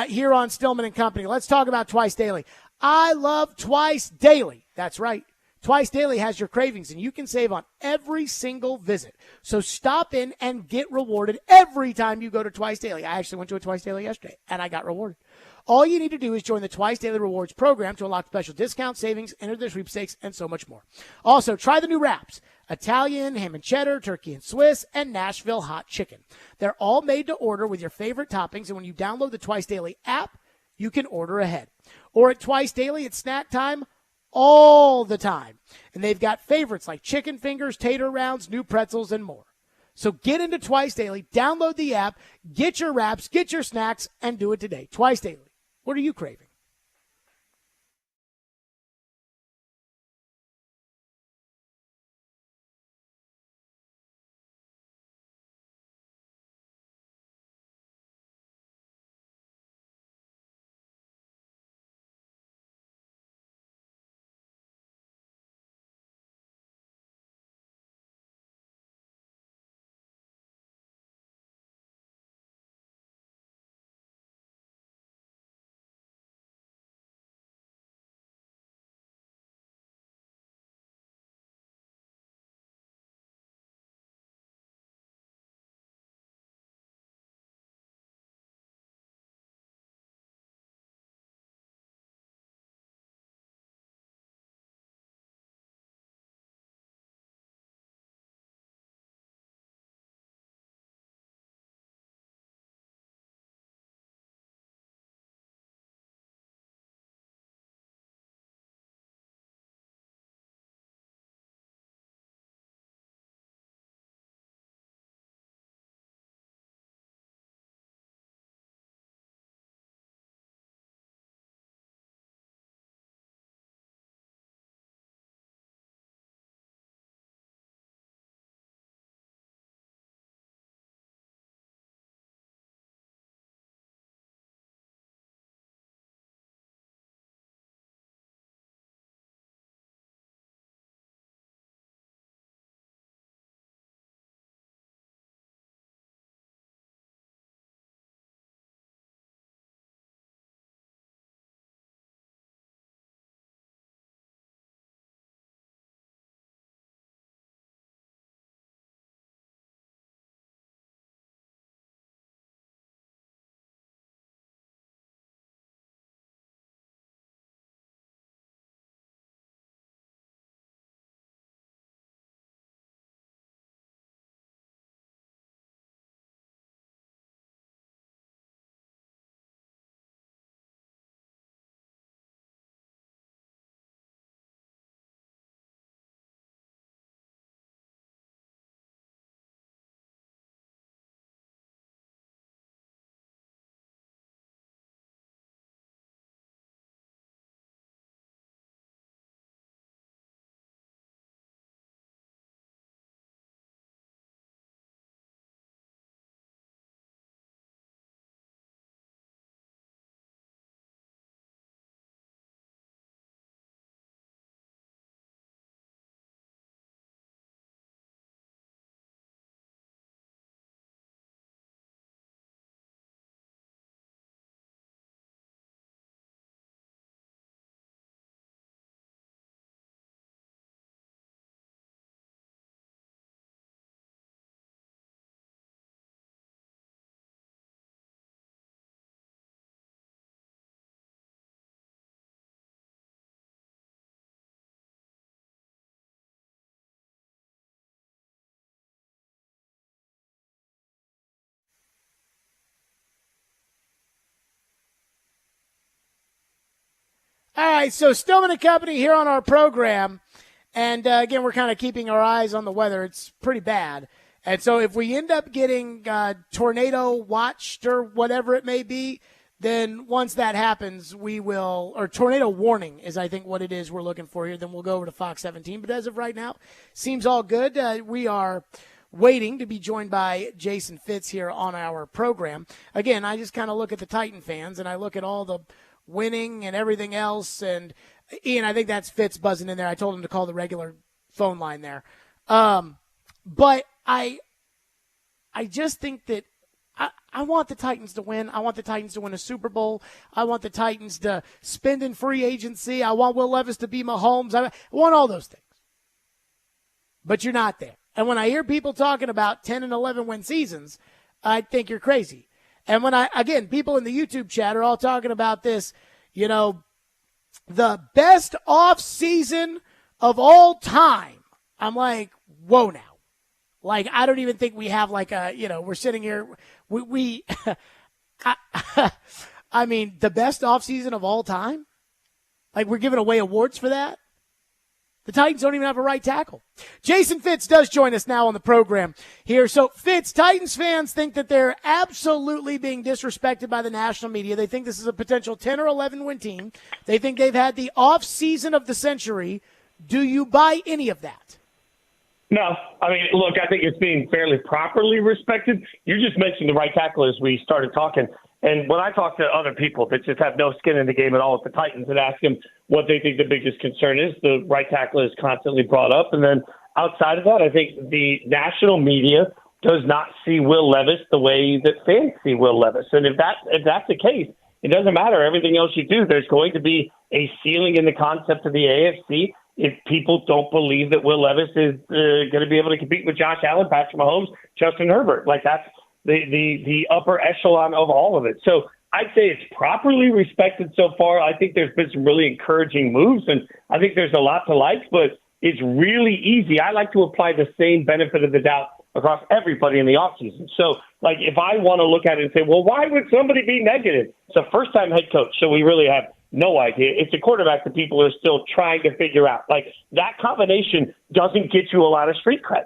Here on Stillman and Company, let's talk about Twice Daily. I love Twice Daily. That's right. Twice Daily has your cravings, and you can save on every single visit. So stop in and get rewarded every time you go to Twice Daily. I actually went to a Twice Daily yesterday, and I got rewarded. All you need to do is join the Twice Daily Rewards program to unlock special discounts, savings, enter the sweepstakes, and so much more. Also, try the new wraps: Italian, ham and cheddar, turkey and Swiss, and Nashville hot chicken. They're all made to order with your favorite toppings, and when you download the Twice Daily app, you can order ahead. Or at Twice Daily, it's snack time all the time. And they've got favorites like chicken fingers, tater rounds, new pretzels, and more. So get into Twice Daily, download the app, get your wraps, get your snacks, and do it today. Twice Daily. What are you craving? All right, so Stillman and Company here on our program. And, again, we're kind of keeping our eyes on the weather. It's pretty bad. And so if we end up getting tornado watched or whatever it may be, then once that happens, we will – or tornado warning is I think what it is we're looking for here. Then we'll go over to Fox 17. But as of right now, seems all good. We are waiting to be joined by Jason Fitz here on our program. Again, I just kind of look at the Titan fans, and I look at all the – winning and everything else. And Ian, I think that's Fitz buzzing in there. I told him to call the regular phone line there. But I just think that I want the Titans to win. I want the Titans to win a Super Bowl. I want the Titans to spend in free agency. I want Will Levis to be Mahomes. I want all those things. But you're not there. And when I hear people talking about 10 and 11 win seasons, I think you're crazy. And when people in the YouTube chat are all talking about this, the best off season of all time. I'm like, whoa now. Like, I don't even think we have like we're sitting here. I mean, the best offseason of all time? Like, we're giving away awards for that? The Titans don't even have a right tackle. Jason Fitz does join us now on the program here. So, Fitz, Titans fans think that they're absolutely being disrespected by the national media. They think this is a potential 10 or 11 win team. They think they've had the off season of the century. Do you buy any of that? No. I mean, look, I think it's being fairly properly respected. You just mentioned the right tackle as we started talking. And when I talk to other people that just have no skin in the game at all with the Titans and ask them what they think the biggest concern is, the right tackle is constantly brought up. And then outside of that, I think the national media does not see Will Levis the way that fans see Will Levis. And if that's the case, it doesn't matter everything else you do. There's going to be a ceiling in the concept of the AFC if people don't believe that Will Levis is going to be able to compete with Josh Allen, Patrick Mahomes, Justin Herbert. Like, that's the upper echelon of all of it. So I'd say it's properly respected so far. I think there's been some really encouraging moves, and I think there's a lot to like, but it's really easy. I like to apply the same benefit of the doubt across everybody in the offseason. So, like, if I want to look at it and say, well, why would somebody be negative? It's a first-time head coach, so we really have no idea. It's a quarterback that people are still trying to figure out. Like, that combination doesn't get you a lot of street cred.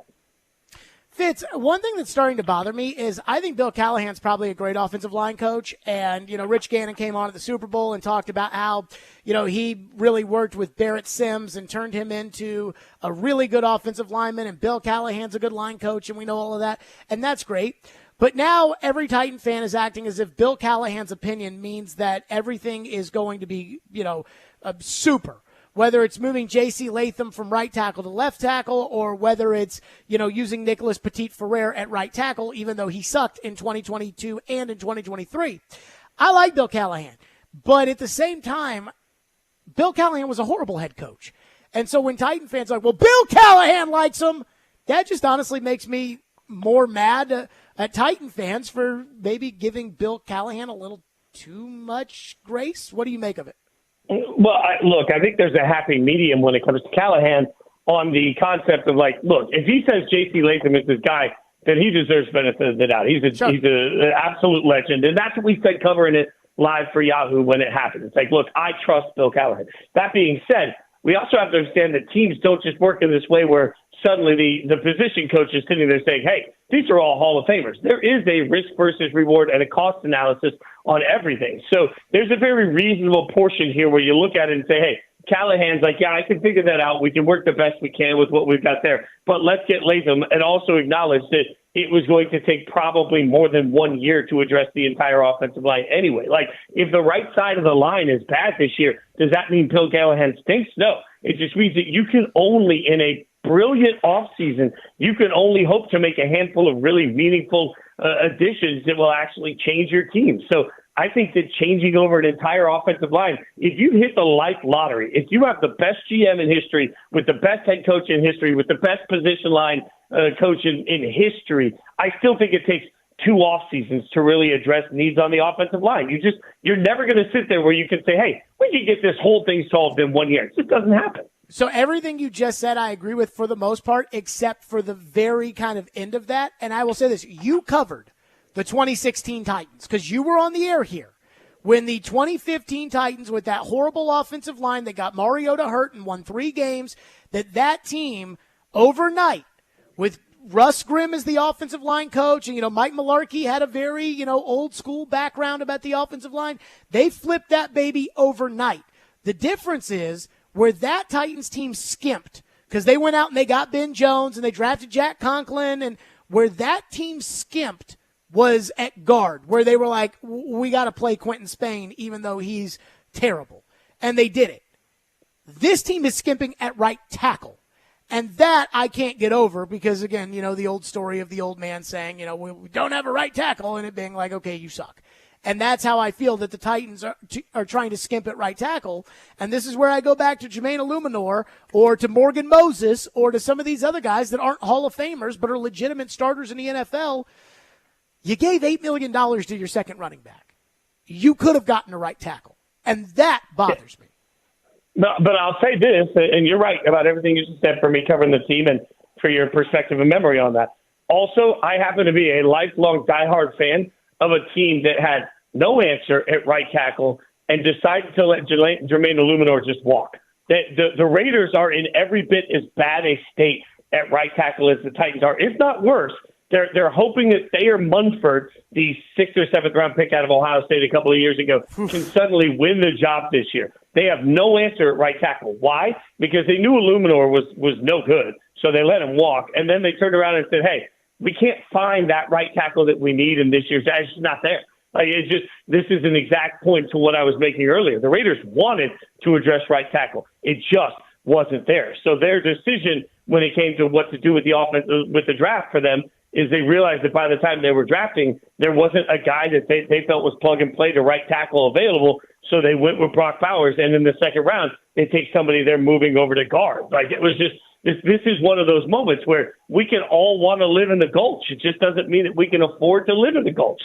Fitz, one thing that's starting to bother me is I think Bill Callahan's probably a great offensive line coach. And, Rich Gannon came on at the Super Bowl and talked about how, he really worked with Barrett Sims and turned him into a really good offensive lineman. And Bill Callahan's a good line coach, and we know all of that. And that's great. But now every Titan fan is acting as if Bill Callahan's opinion means that everything is going to be, super. Whether it's moving J.C. Latham from right tackle to left tackle, or whether it's, using Nicholas Petit-Ferrer at right tackle, even though he sucked in 2022 and in 2023. I like Bill Callahan. But at the same time, Bill Callahan was a horrible head coach. And so when Titan fans are like, well, Bill Callahan likes him, that just honestly makes me more mad at Titan fans for maybe giving Bill Callahan a little too much grace. What do you make of it? Well, look, I think there's a happy medium when it comes to Callahan on the concept of, like, look, if he says J.C. Latham is this guy, then he deserves benefit of the doubt. He's an absolute legend. And that's what we said covering it live for Yahoo when it happened. It's like, look, I trust Bill Callahan. That being said, we also have to understand that teams don't just work in this way where suddenly the position coach is sitting there saying, hey, these are all Hall of Famers. There is a risk versus reward and a cost analysis on everything. So there's a very reasonable portion here where you look at it and say, hey, Callahan's like, yeah, I can figure that out. We can work the best we can with what we've got there. But let's get Latham, and also acknowledge that it was going to take probably more than 1 year to address the entire offensive line anyway. Like, if the right side of the line is bad this year, does that mean Bill Callahan stinks? No. It just means that you can only, in a brilliant offseason, you can only hope to make a handful of really meaningful additions that will actually change your team. So I think that changing over an entire offensive line, if you hit the life lottery, if you have the best GM in history, with the best head coach in history, with the best position line coach in history, I still think it takes 2 off seasons to really address needs on the offensive line. You're never going to sit there where you can say, hey, we can get this whole thing solved in 1 year. It just doesn't happen. So everything you just said, I agree with for the most part, except for the very kind of end of that. And I will say this, you covered the 2016 Titans because you were on the air here when the 2015 Titans, with that horrible offensive line that got Mariota hurt and won 3 games, that team overnight with Russ Grimm as the offensive line coach, and, Mike Mularkey had a very, old school background about the offensive line. They flipped that baby overnight. The difference is where that Titans team skimped because they went out and they got Ben Jones and they drafted Jack Conklin, and where that team skimped was at guard, where they were like, we got to play Quentin Spain even though he's terrible. And they did it. This team is skimping at right tackle. And that I can't get over because, again, the old story of the old man saying, we don't have a right tackle, and it being like, okay, you suck. And that's how I feel that the Titans are trying to skimp at right tackle. And this is where I go back to Jermaine Illuminor or to Morgan Moses or to some of these other guys that aren't Hall of Famers but are legitimate starters in the NFL. You gave $8 million to your second running back. You could have gotten a right tackle. And that bothers me. But I'll say this, and you're right about everything you just said for me covering the team and for your perspective and memory on that. Also, I happen to be a lifelong diehard fan of a team that had no answer at right tackle and decided to let Jermaine Illuminor just walk. The Raiders are in every bit as bad a state at right tackle as the Titans are, if not worse. They're hoping that Thayer Munford, the 6th or 7th round pick out of Ohio State a couple of years ago, can suddenly win the job this year. They have no answer at right tackle. Why? Because they knew Illuminor was no good, so they let him walk. And then they turned around and said, hey, we can't find that right tackle that we need in this year's. It's just not there. This is an exact point to what I was making earlier. The Raiders wanted to address right tackle. It just wasn't there. So their decision when it came to what to do with the offense, with the draft for them, is they realized that by the time they were drafting, there wasn't a guy that they felt was plug and play to right tackle available. So they went with Brock Bowers. And in the second round, they take somebody they're moving over to guard. It was just, this is one of those moments where we can all want to live in the Gulch. It just doesn't mean that we can afford to live in the Gulch.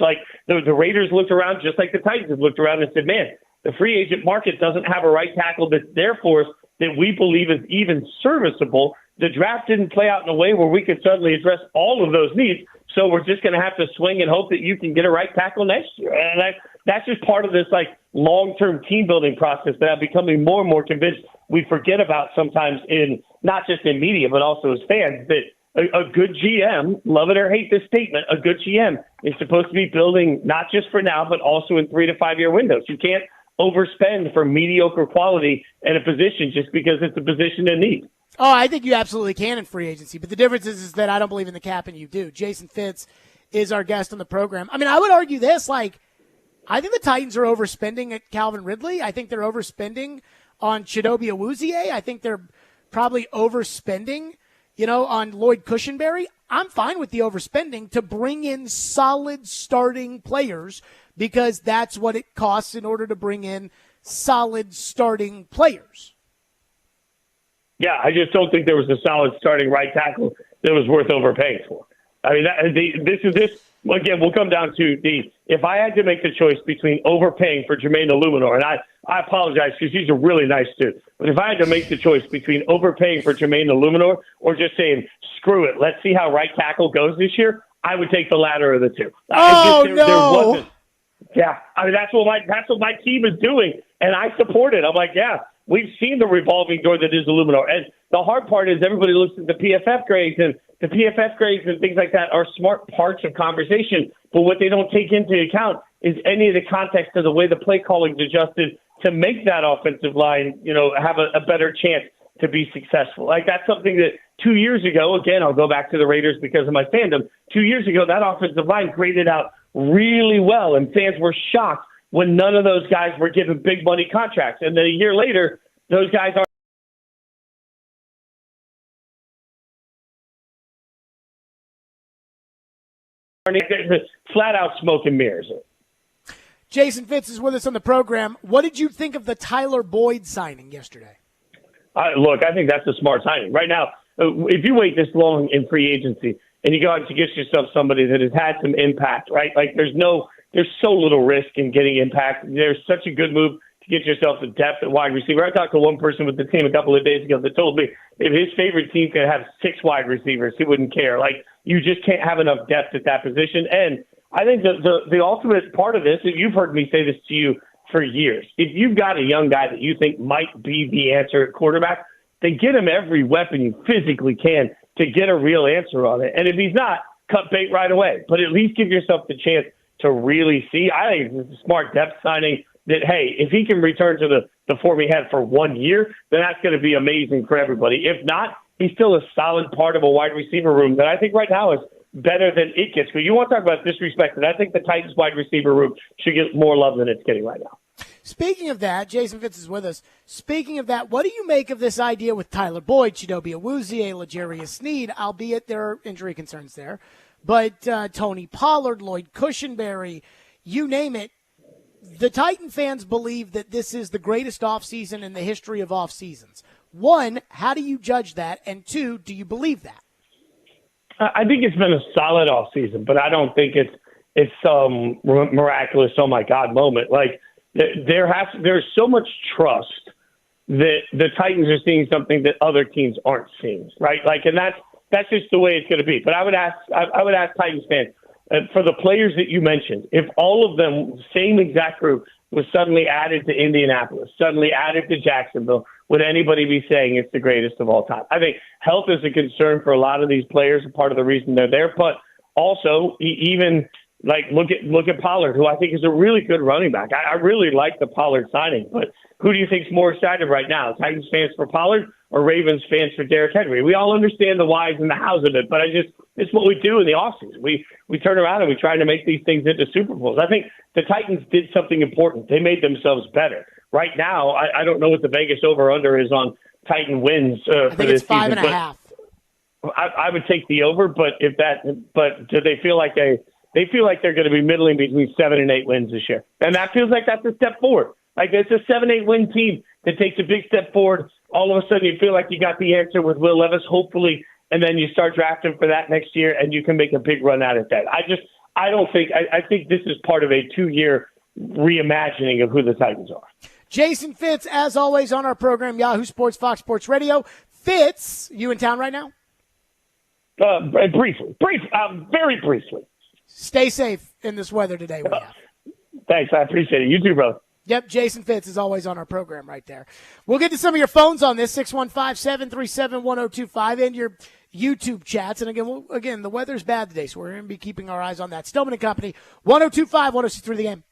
The Raiders looked around just like the Titans have looked around and said, man, the free agent market doesn't have a right tackle that's there for us that we believe is even serviceable. The draft didn't play out in a way where we could suddenly address all of those needs. So we're just going to have to swing and hope that you can get a right tackle next year. And that's just part of this long-term team building process that I'm becoming more and more convinced we forget about sometimes in not just in media, but also as fans, that a good GM, love it or hate this statement, a good GM is supposed to be building not just for now, but also in 3 to 5 year windows. You can't overspend for mediocre quality in a position just because it's a position in need. Oh, I think you absolutely can in free agency, but the difference is that I don't believe in the cap and you do. Jason Fitz is our guest on the program. I mean, I would argue this, I think the Titans are overspending at Calvin Ridley. I think they're overspending on Chidobe Awuzie. I think they're probably overspending, on Lloyd Cushenberry. I'm fine with the overspending to bring in solid starting players because that's what it costs in order to bring in solid starting players. Yeah, I just don't think there was a solid starting right tackle that was worth overpaying for. I mean, again, we'll come down to if I had to make the choice between overpaying for Jermaine Illuminor, and I apologize because he's a really nice dude, but if I had to make the choice between overpaying for Jermaine Illuminor or just saying, screw it, let's see how right tackle goes this year, I would take the latter of the two. No. Yeah, I mean, that's what my team is doing, and I support it. I'm like, yeah. We've seen the revolving door that is Illuminor. And the hard part is everybody looks at the PFF grades, and the PFF grades and things like that are smart parts of conversation. But what they don't take into account is any of the context of the way the play calling's adjusted to make that offensive line, have a better chance to be successful. That's something that 2 years ago, again, I'll go back to the Raiders because of my fandom. 2 years ago, that offensive line graded out really well, and fans were shocked when none of those guys were given big money contracts. And then a year later, those guys are flat out smoke and mirrors. Jason Fitz is with us on the program. What did you think of the Tyler Boyd signing yesterday? Look, I think that's a smart signing. Right now, if you wait this long in free agency and you go out to get yourself somebody that has had some impact, right? There's so little risk in getting impact. There's such a good move to get yourself the depth at wide receiver. I talked to one person with the team a couple of days ago that told me if his favorite team could have 6 wide receivers, he wouldn't care. You just can't have enough depth at that position. And I think the ultimate part of this, and you've heard me say this to you for years, if you've got a young guy that you think might be the answer at quarterback, then get him every weapon you physically can to get a real answer on it. And if he's not, cut bait right away. But at least give yourself the chance to really see. I think it's a smart depth signing that, hey, if he can return to the form he had for 1 year, then that's going to be amazing for everybody. If not, he's still a solid part of a wide receiver room that I think right now is better than it gets. But you want to talk about disrespect, and I think the Titans wide receiver room should get more love than it's getting right now. Speaking of that, Jason Fitz is with us. Speaking of that, what do you make of this idea with Tyler Boyd, Chidobe Awuzie, L'Jarius Sneed, albeit there are injury concerns there, but Tony Pollard, Lloyd Cushenberry, you name it. The Titan fans believe that this is the greatest offseason in the history of off-seasons. One, how do you judge that? And two, do you believe that? I think it's been a solid offseason, but I don't think it's some miraculous, oh my God moment. Like there's so much trust that the Titans are seeing something that other teams aren't seeing, right? Like, and that's just the way it's going to be. But I would ask Titans fans, for the players that you mentioned, if all of them, same exact group, was suddenly added to Indianapolis, suddenly added to Jacksonville, would anybody be saying it's the greatest of all time? I think health is a concern for a lot of these players, part of the reason they're there. But also, even like look at Pollard, who I think is a really good running back. I really like the Pollard signing. But who do you think's more excited right now? Titans fans for Pollard or Ravens fans for Derrick Henry? We all understand the whys and the hows of it, but it's what we do in the offseason. We turn around and we try to make these things into Super Bowls. I think the Titans did something important. They made themselves better. Right now, I don't know what the Vegas over-under is on Titan wins for this season. I think it's 5.5. I would take the over, but do they feel like they feel like they're going to be middling between 7 and 8 wins this year, and that feels like that's a step forward. Like it's a 7-8 win team that takes a big step forward. All of a sudden, you feel like you got the answer with Will Levis, hopefully, and then you start drafting for that next year, and you can make a big run out at that. I think this is part of a 2-year reimagining of who the Titans are. Jason Fitz, as always, on our program, Yahoo Sports, Fox Sports Radio. Fitz, you in town right now? Briefly, very briefly. Stay safe in this weather today. We have. Thanks, I appreciate it. You too, brother. Yep, Jason Fitz is always on our program right there. We'll get to some of your phones on this, 615-737-1025, and your YouTube chats. And again, the weather's bad today, so we're going to be keeping our eyes on that. Stillman and Company, 1025, 1063 The Game.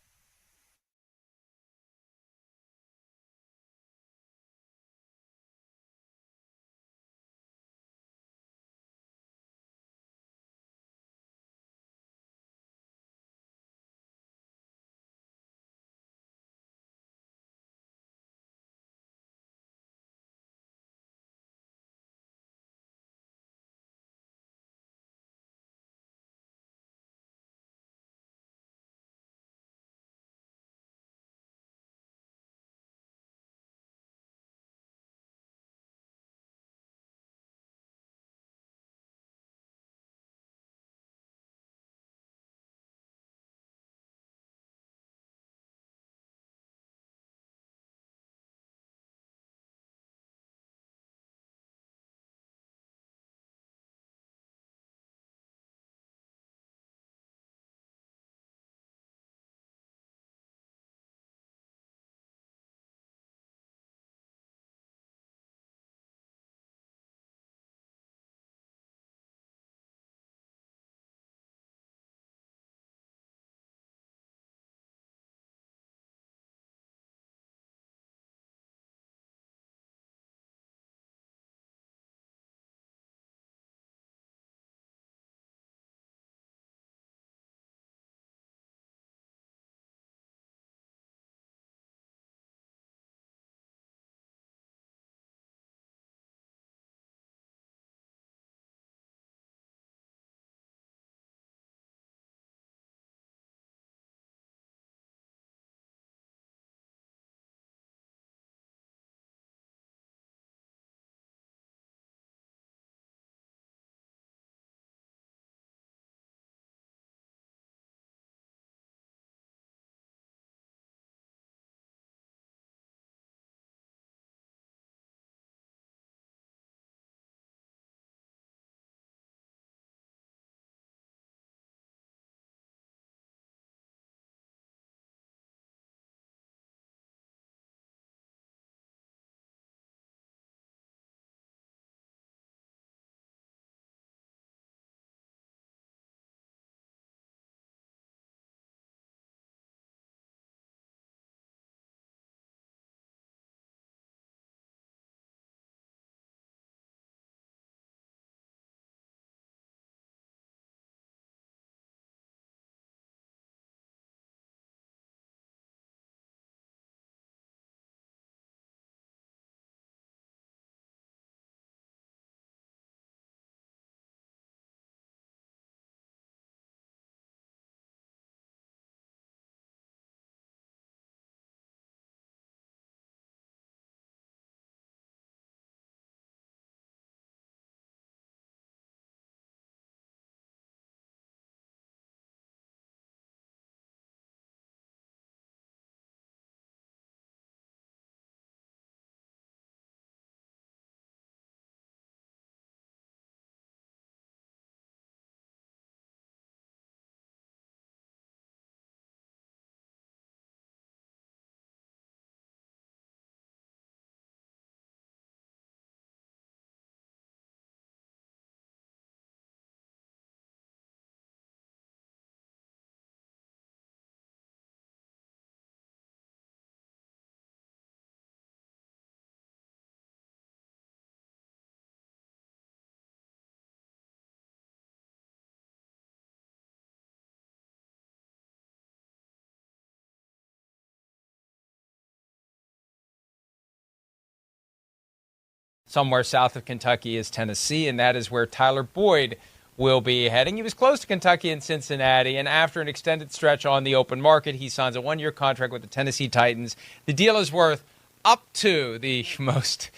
Somewhere south of Kentucky is Tennessee, and that is where Tyler Boyd will be heading. He was close to Kentucky and Cincinnati, and after an extended stretch on the open market, he signs a 1-year contract with the Tennessee Titans. The deal is worth up to the most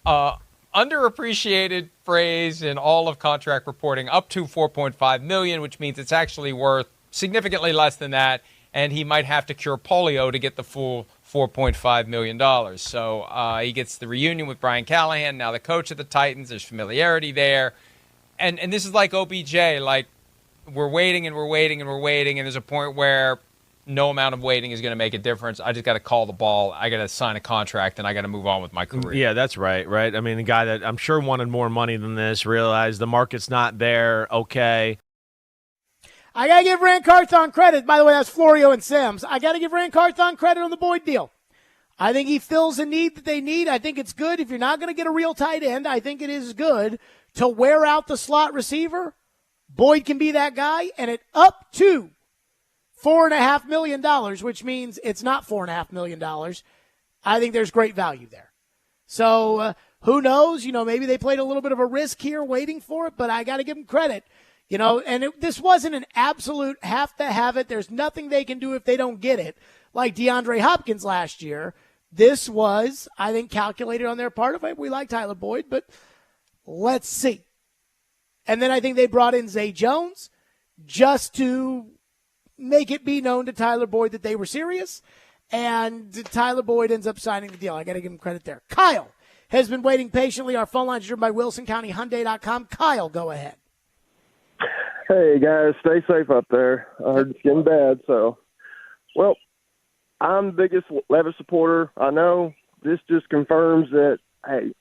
underappreciated phrase in all of contract reporting, up to $4.5 million, which means it's actually worth significantly less than that, and he might have to cure polio to get the full $4.5 million. So he gets the reunion with Brian Callahan, now the coach of the Titans. There's familiarity there. And this is like OBJ, like we're waiting and we're waiting and we're waiting, and there's a point where no amount of waiting is going to make a difference. I just got to call the ball. I got to sign a contract, and I got to move on with my career. Yeah, that's right. I mean, the guy that I'm sure wanted more money than this realized the market's not there. Okay. I got to give Rand Carthon credit. By the way, that's Florio and Sims. I got to give Rand Carthon credit on the Boyd deal. I think he fills a need that they need. I think it's good. If you're not going to get a real tight end, I think it is good to wear out the slot receiver. Boyd can be that guy, and at up to $4.5 million, which means it's not $4.5 million. I think there's great value there. So who knows? Maybe they played a little bit of a risk here waiting for it, but I got to give them credit. And this wasn't an absolute have to have it. There's nothing they can do if they don't get it, like DeAndre Hopkins last year. This was, I think, calculated on their part. Of it. We like Tyler Boyd, but let's see. And then I think they brought in Zay Jones just to make it be known to Tyler Boyd that they were serious. And Tyler Boyd ends up signing the deal. I got to give him credit there. Kyle has been waiting patiently. Our phone lines are driven by WilsonCountyHyundai.com. Kyle, go ahead. Hey, guys, stay safe up there. I heard it's getting bad. So, well, I'm the biggest Levis supporter. I know this just confirms that, hey,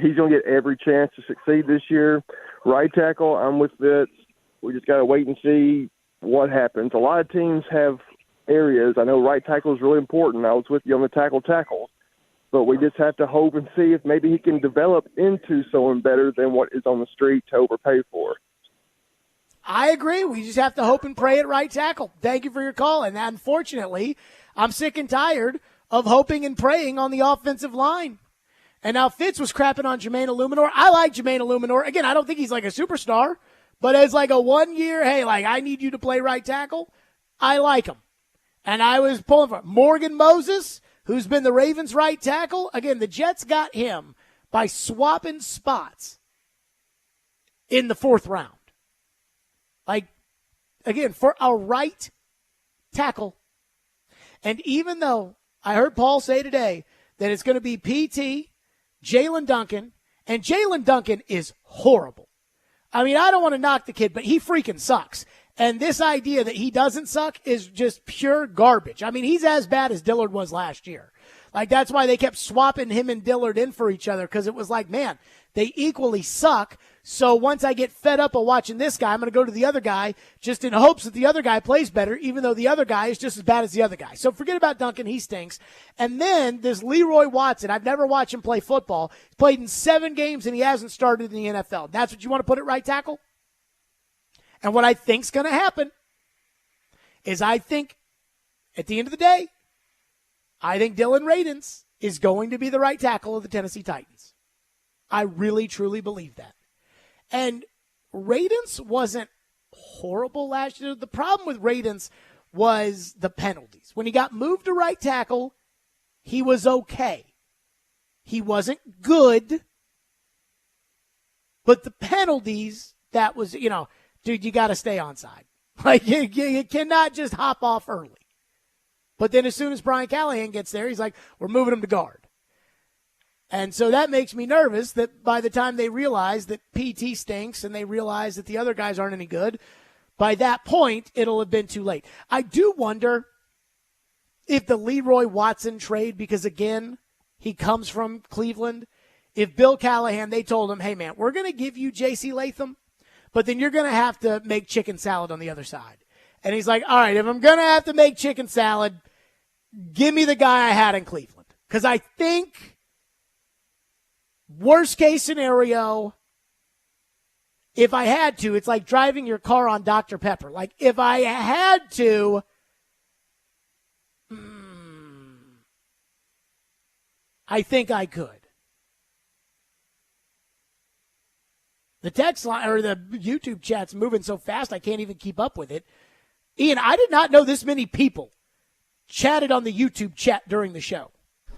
he's going to get every chance to succeed this year. Right tackle, I'm with Fitz. We just got to wait and see what happens. A lot of teams have areas. I know right tackle is really important. I was with you on the tackle. But we just have to hope and see if maybe he can develop into someone better than what is on the street to overpay for. I agree. We just have to hope and pray at right tackle. Thank you for your call. And unfortunately, I'm sick and tired of hoping and praying on the offensive line. And now Fitz was crapping on Jermaine Illuminor. I like Jermaine Illuminor. Again, I don't think he's like a superstar, but as like a 1 year, hey, like I need you to play right tackle, I like him. And I was pulling for Morgan Moses, who's been the Ravens' right tackle. Again, the Jets got him by swapping spots in the 4th round. Like, again, for a right tackle. And even though I heard Paul say today that it's going to be PT, Jalen Duncan, and Jalen Duncan is horrible. I mean, I don't want to knock the kid, but he freaking sucks. And this idea that he doesn't suck is just pure garbage. I mean, he's as bad as Dillard was last year. Like, that's why they kept swapping him and Dillard in for each other, because it was like, man, they equally suck. So once I get fed up of watching this guy, I'm going to go to the other guy just in hopes that the other guy plays better, even though the other guy is just as bad as the other guy. So forget about Duncan. He stinks. And then this Leroy Watson, I've never watched him play football. He's played in 7 games, and he hasn't started in the NFL. That's what you want to put at right tackle? And what I think's going to happen is I think at the end of the day, I think Dylan Radins is going to be the right tackle of the Tennessee Titans. I really, truly believe that. And Radins wasn't horrible last year. The problem with Radins was the penalties. When he got moved to right tackle, he was okay. He wasn't good. But the penalties, that was, dude, you got to stay onside. Like, you cannot just hop off early. But then as soon as Brian Callahan gets there, he's like, we're moving him to guard. And so that makes me nervous that by the time they realize that PT stinks and they realize that the other guys aren't any good, by that point, it'll have been too late. I do wonder if the Leroy Watson trade, because, again, he comes from Cleveland, if Bill Callahan, they told him, hey, man, we're going to give you J.C. Latham, but then you're going to have to make chicken salad on the other side. And he's like, all right, if I'm going to have to make chicken salad, give me the guy I had in Cleveland. Because I think, worst case scenario, if I had to, it's like driving your car on Dr. Pepper. Like, if I had to, I think I could. The text line or the YouTube chat's moving so fast I can't even keep up with it. Ian, I did not know this many people chatted on the YouTube chat during the show.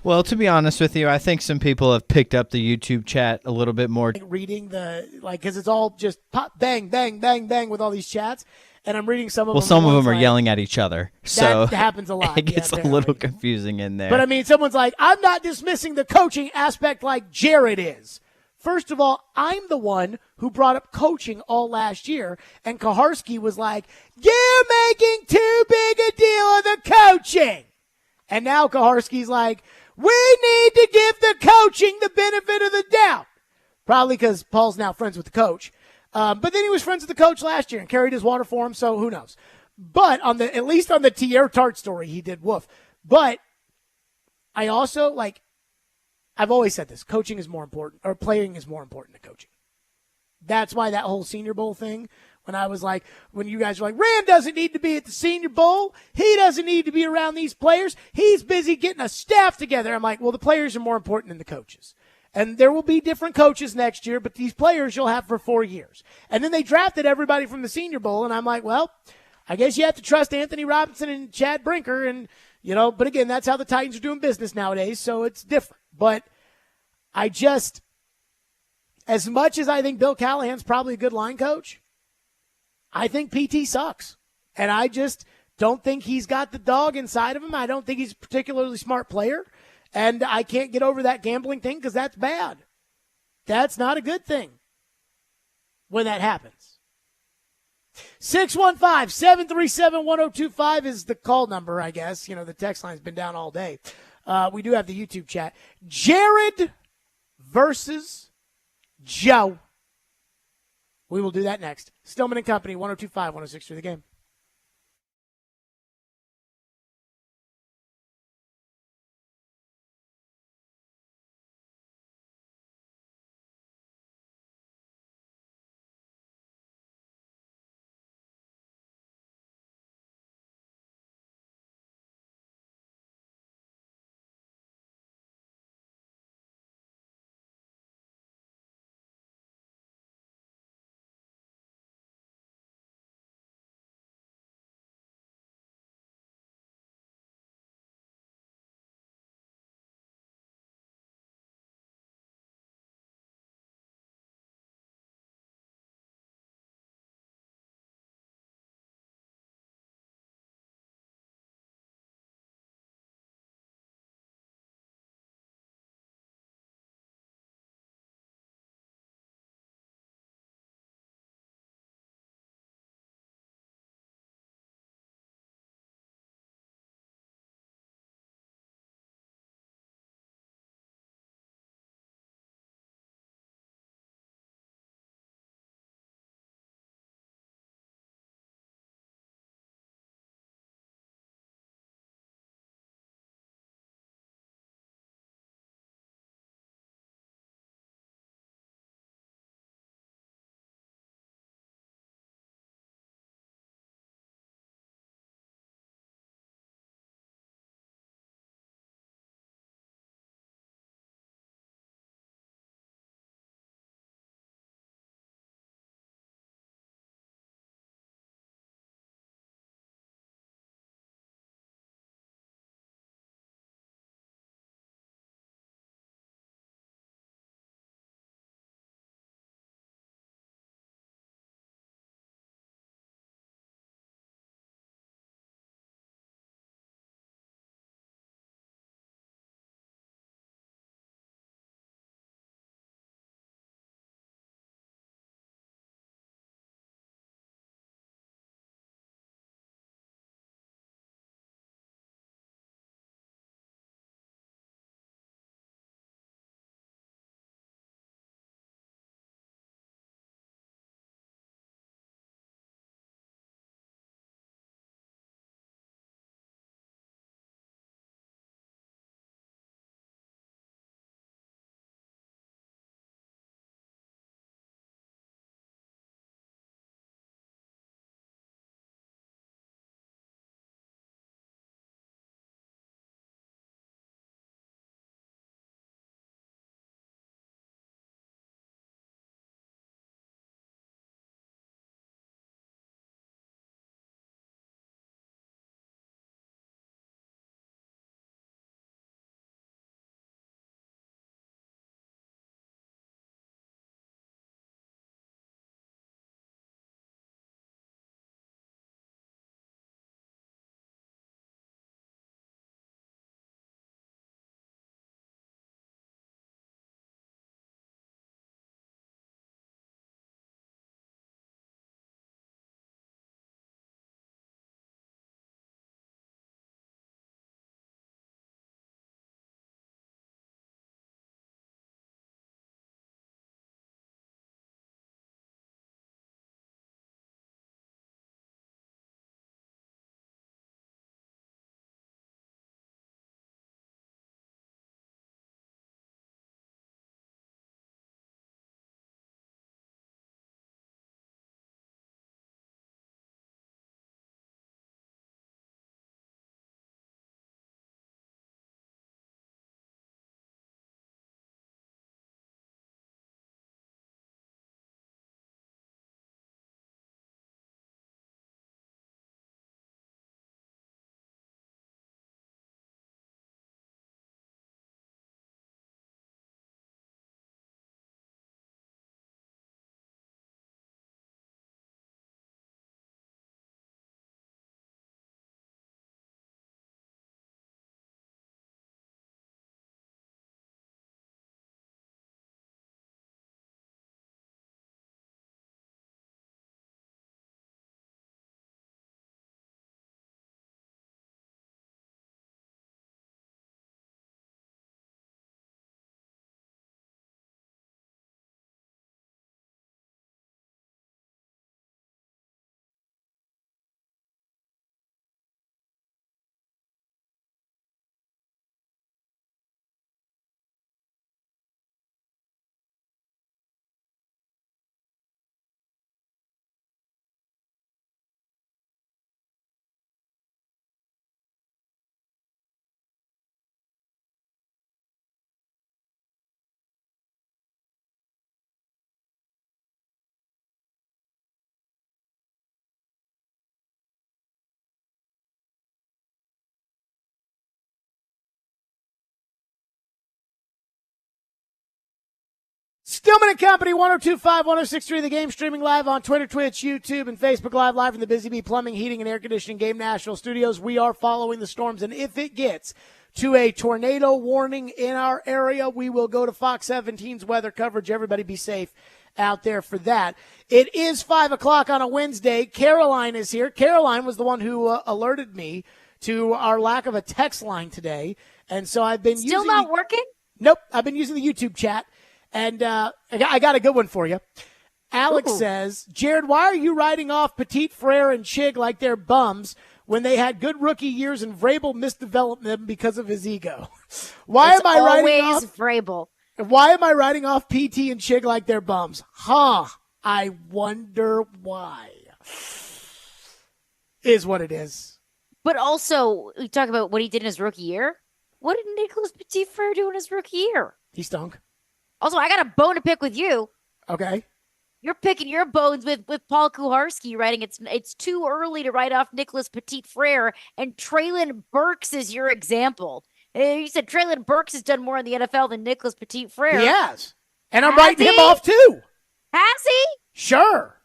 Well, to be honest with you, I think some people have picked up the YouTube chat a little bit more. Reading because it's all just pop, bang, bang, bang, bang with all these chats. And I'm reading some of them. Well, some of them are yelling at each other. So that happens a lot. It gets a little confusing in there. But, I mean, someone's like, I'm not dismissing the coaching aspect like Jared is. First of all, I'm the one who brought up coaching all last year, and Kaharski was like, you're making too big a deal of the coaching. And now Kaharski's like, we need to give the coaching the benefit of the doubt. Probably because Paul's now friends with the coach. But then he was friends with the coach last year and carried his water for him, so who knows. But at least on the Tierre Tart story, he did woof. But I also, I've always said this, coaching is more important, or playing is more important than coaching. That's why that whole Senior Bowl thing, when you guys were like, Ram doesn't need to be at the Senior Bowl. He doesn't need to be around these players. He's busy getting a staff together. I'm like, well, the players are more important than the coaches. And there will be different coaches next year, but these players you'll have for 4 years. And then they drafted everybody from the Senior Bowl, and I'm like, well, I guess you have to trust Anthony Robinson and Chad Brinker. And, but again, that's how the Titans are doing business nowadays, so it's different. But as much as I think Bill Callahan's probably a good line coach, I think PT sucks. And I just don't think he's got the dog inside of him. I don't think he's a particularly smart player. And I can't get over that gambling thing because that's bad. That's not a good thing when that happens. 615-737-1025 is the call number, I guess. The text line's been down all day. We do have the YouTube chat. Jared versus Joe. We will do that next. Stillman and Company, 102.5, 106.3 The Game. Stillman and Company, 102.5, 106.3 The Game, streaming live on Twitter, Twitch, YouTube, and Facebook Live from the Busy Bee Plumbing, Heating, and Air Conditioning Game National Studios. We are following the storms, and if it gets to a tornado warning in our area, we will go to Fox 17's weather coverage. Everybody be safe out there for that. It is 5 o'clock on a Wednesday. Caroline is here. Caroline was the one who alerted me to our lack of a text line today, and so I've been Still not working? Nope, I've been using the YouTube chat, and I got a good one for you. Alex says, Jared, why are you writing off Petit Frere and Chig like they're bums when they had good rookie years and Vrabel misdeveloped them because of his ego? Why am I writing off PT and Chig like they're bums? I wonder why. Is what it is. But also, we talk about what he did in his rookie year. What did Nicholas Petit Frere do in his rookie year? He stunk. Also, I got a bone to pick with you. Okay. You're picking your bones with Paul Kuharski, writing it's too early to write off Nicholas Petit Frere, and Traylon Burks is your example. You said Traylon Burks has done more in the NFL than Nicholas Petit Frere. He has. And I'm writing him off too. Has he? Sure.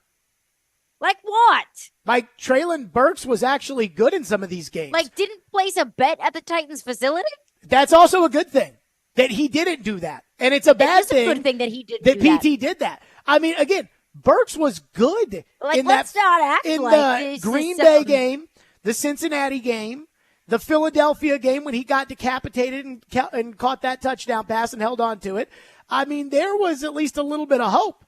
Like what? Like Traylon Burks was actually good in some of these games. Like didn't place a bet at the Titans facility? That's also a good thing that he didn't do that. And it's a bad thing. It's a good thing that he did that do PT did that. I mean, again, Burks was good in let's not act in like the Green Bay game, the Cincinnati game, the Philadelphia game when he got decapitated and caught that touchdown pass and held on to it. I mean, there was at least a little bit of hope.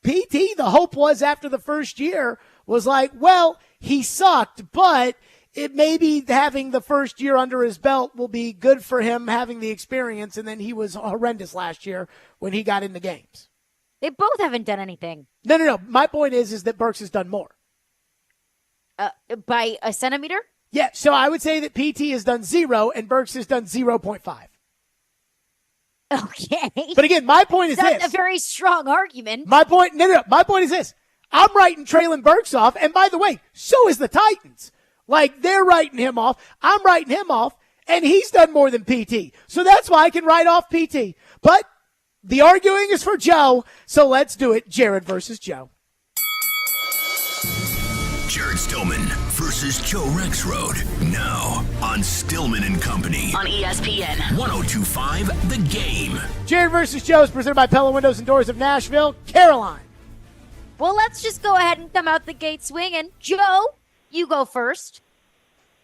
PT, the hope was after the first year was like, well, he sucked, but it maybe having the first year under his belt will be good for him having the experience. And then he was horrendous last year when he got into games. They both haven't done anything. No. My point is that Burks has done more. By a centimeter? Yeah, so I would say that PT has done 0 and Burks has done 0.5. Okay. But again, my point is That's this. a very strong argument. My point is this. I'm writing Traylon Burks off, and by the way, so is the Titans. Like, they're writing him off. I'm writing him off, and he's done more than PT. So that's why I can write off PT. But the arguing is for Joe, so let's do it. Jared versus Joe. Jared Stillman versus Joe Rexrode. Now on Stillman and Company. On ESPN. 102.5 The Game. Jared versus Joe is presented by Pella Windows and Doors of Nashville. Caroline. Well, let's just go ahead and come out the gate swinging. Joe, you go first.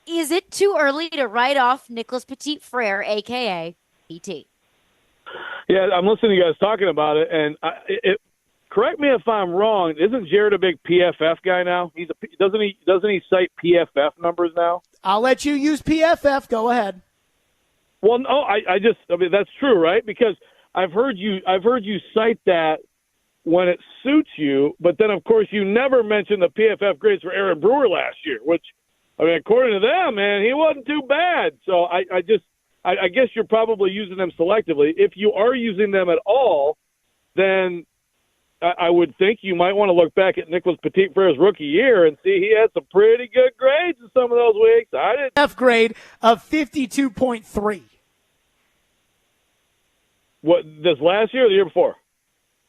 Is it too early to write off Nicholas Petit Frere, a.k.a. PT? Yeah, I'm listening to you guys talking about it, and correct me if I'm wrong. Isn't Jared a big PFF guy now? Doesn't he cite PFF numbers now? I'll let you use PFF. Go ahead. Well, no, I mean that's true, right? Because I've heard you cite that when it suits you, but then of course you never mention the PFF grades for Aaron Brewer last year, which I mean according to them, man, he wasn't too bad. So I guess you're probably using them selectively. If you are using them at all, then I would think you might want to look back at Nicholas Petit Frere's rookie year and see he had some pretty good grades in some of those weeks. I didn't. F grade of 52.3. What, this last year or the year before?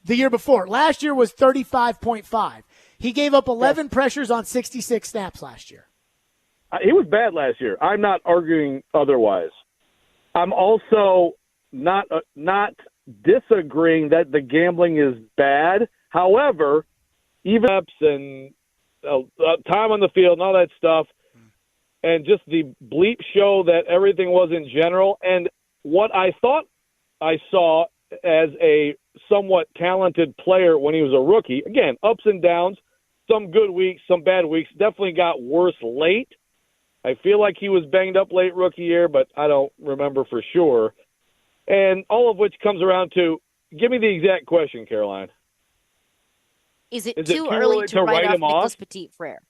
The year before. Last year was 35.5. He gave up 11 pressures on 66 snaps last year. He was bad last year. I'm not arguing otherwise. I'm also not disagreeing that the gambling is bad. However, even ups and time on the field and all that stuff, and just the bleep show that everything was in general, and what I thought I saw as a somewhat talented player when he was a rookie, again, ups and downs, some good weeks, some bad weeks, definitely got worse late. I feel like he was banged up late rookie year, but I don't remember for sure. And all of which comes around to, give me the exact question, Caroline. Is it too early to write off Nicholas Petit Frere?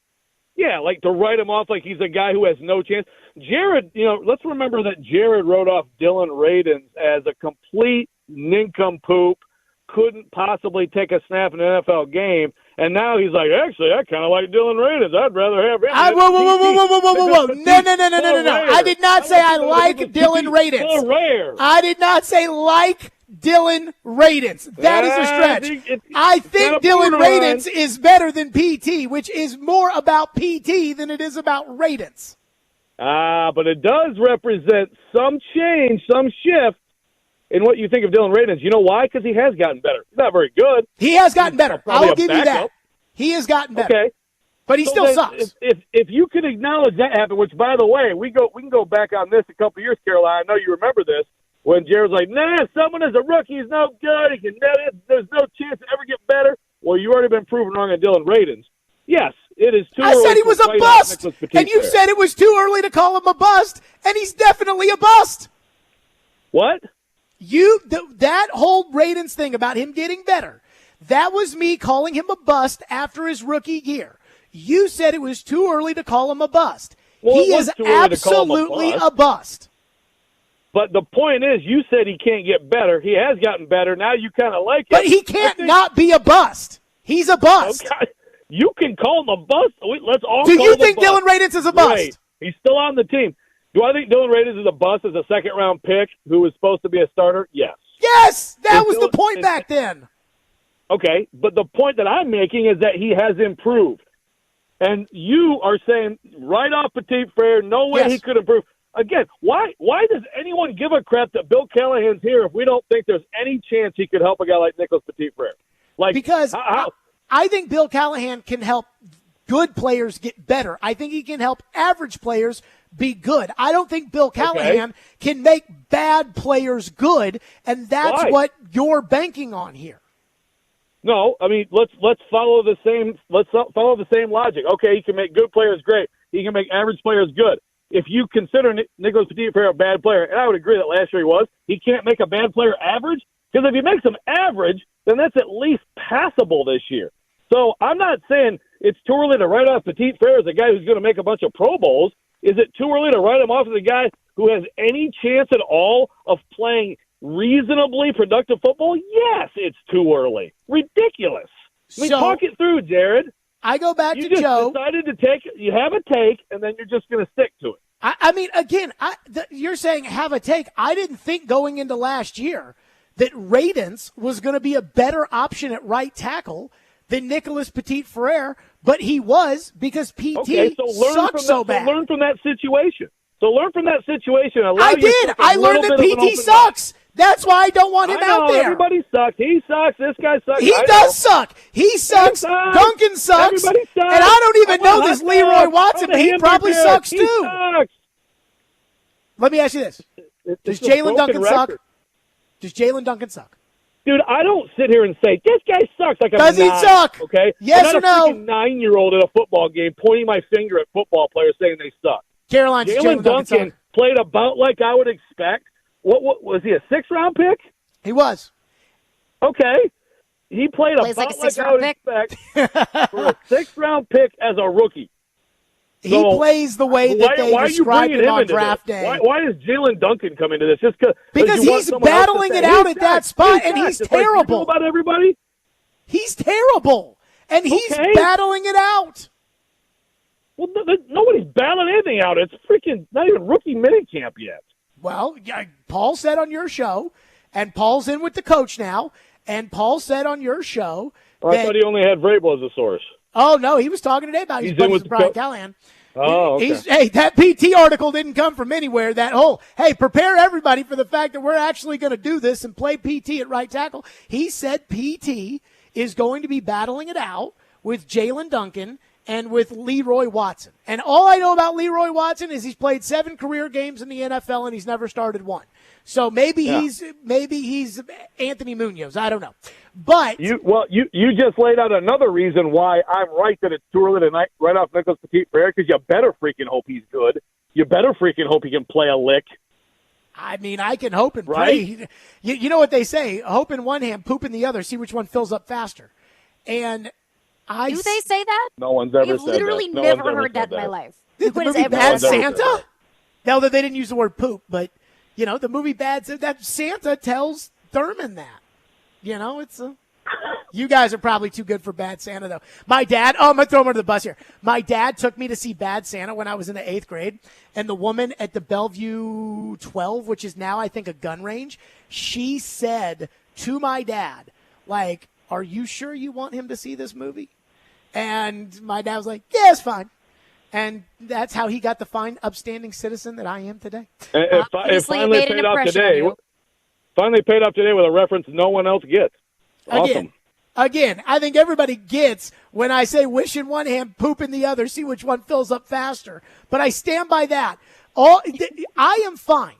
Yeah, like to write him off like he's a guy who has no chance. Jared, let's remember that Jared wrote off Dylan Radins as a complete nincompoop, couldn't possibly take a snap in an NFL game, and now he's like, actually, I kind of like Dylan Radins. I'd rather have him. Whoa. No. I did not say I like Dylan Radins. So rare. I did not say like Dylan Radins. That is a stretch. I think Dylan Radins is better than PT, which is more about PT than it is about Radins. But it does represent some change, some shift in what you think of Dylan Radins. You know why? Because he has gotten better. He's not very good. He has gotten better. I'll give you that. He has gotten better. Okay. But he still sucks. If you could acknowledge that happened, which, by the way, we can go back on this a couple of years, Caroline. I know you remember this, when Jared was like, someone is a rookie. He's no good. There's no chance to ever get better. Well, you already been proven wrong on Dylan Radins. Yes, it is too early. I said he was a bust, and you said it was too early to call him a bust, and he's definitely a bust. What? That whole Radins thing about him getting better, that was me calling him a bust after his rookie year. You said it was too early to call him a bust. Well, he is absolutely a bust. But the point is, you said he can't get better. He has gotten better. Now you kind of like it. But he can't not be a bust. He's a bust. Okay. You can call him a bust. Let's all Do call you him think a bust. Dylan Radins is a bust? Right. He's still on the team. Do I think Dylan Radins is a bust as a second-round pick who was supposed to be a starter? Yes. Yes! That was the point back then. Okay, but the point that I'm making is that he has improved. And you are saying right off Petit Frere, no way he could improve. Again, why does anyone give a crap that Bill Callahan's here if we don't think there's any chance he could help a guy like Nicholas Petit Frere? Because I think Bill Callahan can help good players get better. I think he can help average players be good. I don't think Bill Callahan can make bad players good, and that's what you're banking on here. No, I mean let's follow the same logic. Okay, he can make good players great. He can make average players good. If you consider Nicholas Petit Frere a bad player, and I would agree that last year he was, he can't make a bad player average, because if he makes him average, then that's at least passable this year. So I'm not saying it's too early to write off Petit Frere as a guy who's going to make a bunch of Pro Bowls. Is it too early to write him off as a guy who has any chance at all of playing reasonably productive football? Yes, it's too early. Ridiculous. I mean, talk it through, Jared. I go back to Joe. You just decided to take – you have a take, and then you're just going to stick to it. I mean, again, you're saying have a take. I didn't think going into last year that Radins was going to be a better option at right tackle than Nicholas Petit Frere, but he was because PT sucked so bad. So learn from that situation. I did. I learned that PT sucks. That's why I don't want him out there. Everybody sucks. He sucks. This guy sucks. He does suck. He sucks. Duncan sucks. Everybody sucks. And I don't even know this Leroy Watson. He probably sucks too. He sucks. Let me ask you this. Does Jalen Duncan suck? Does Jalen Duncan suck? Dude, I don't sit here and say, this guy sucks like I'm Does he suck? Okay? Yes or no? I'm not a freaking 9-year-old at a football game pointing my finger at football players saying they suck. Caroline, Jalen Duncan played about like I would expect. What was he, a 6th-round pick? He was. Okay. He played about like I would expect for a 6th-round pick as a rookie. He plays the way that they described him on draft day. Why does Jalen Duncan come into this? Just because he's battling it out at that spot, and he's terrible. About everybody? He's terrible, and he's battling it out. Well, nobody's battling anything out. It's freaking not even rookie minicamp yet. Well, Paul said on your show, and Paul's in with the coach now, and Paul said on your show I thought he only had Vrabel as a source. Oh, no, he was talking today about his buddies with Brian Callahan. Oh, okay. Hey, that PT article didn't come from anywhere. Hey, prepare everybody for the fact that we're actually going to do this and play PT at right tackle. He said PT is going to be battling it out with Jalen Duncan and with Leroy Watson. And all I know about Leroy Watson is he's played 7 career games in the NFL and he's never started one. So maybe he's Anthony Munoz. I don't know. But you just laid out another reason why I'm right that it's too early to write off Nicholas Petit Frere, because you better freaking hope he's good. You better freaking hope he can play a lick. I mean, I can hope and pray. You know what they say? Hope in one hand, poop in the other. See which one fills up faster. And do they say that? No one's ever said that. I've literally never heard that in my life. The movie Bad Santa? No, they didn't use the word poop, but the movie Bad Santa, that Santa tells Thurman that. It's You guys are probably too good for Bad Santa, though. My dad, I'm going to throw him under the bus here. My dad took me to see Bad Santa when I was in the 8th grade, and the woman at the Bellevue 12, which is now, I think, a gun range, she said to my dad, like, are you sure you want him to see this movie? And my dad was like, yeah, it's fine. And that's how he got the fine, upstanding citizen that I am today. It finally paid off today. Finally paid off today with a reference no one else gets. Awesome. Again, I think everybody gets when I say wish in one hand, poop in the other, see which one fills up faster. But I stand by that. I am fine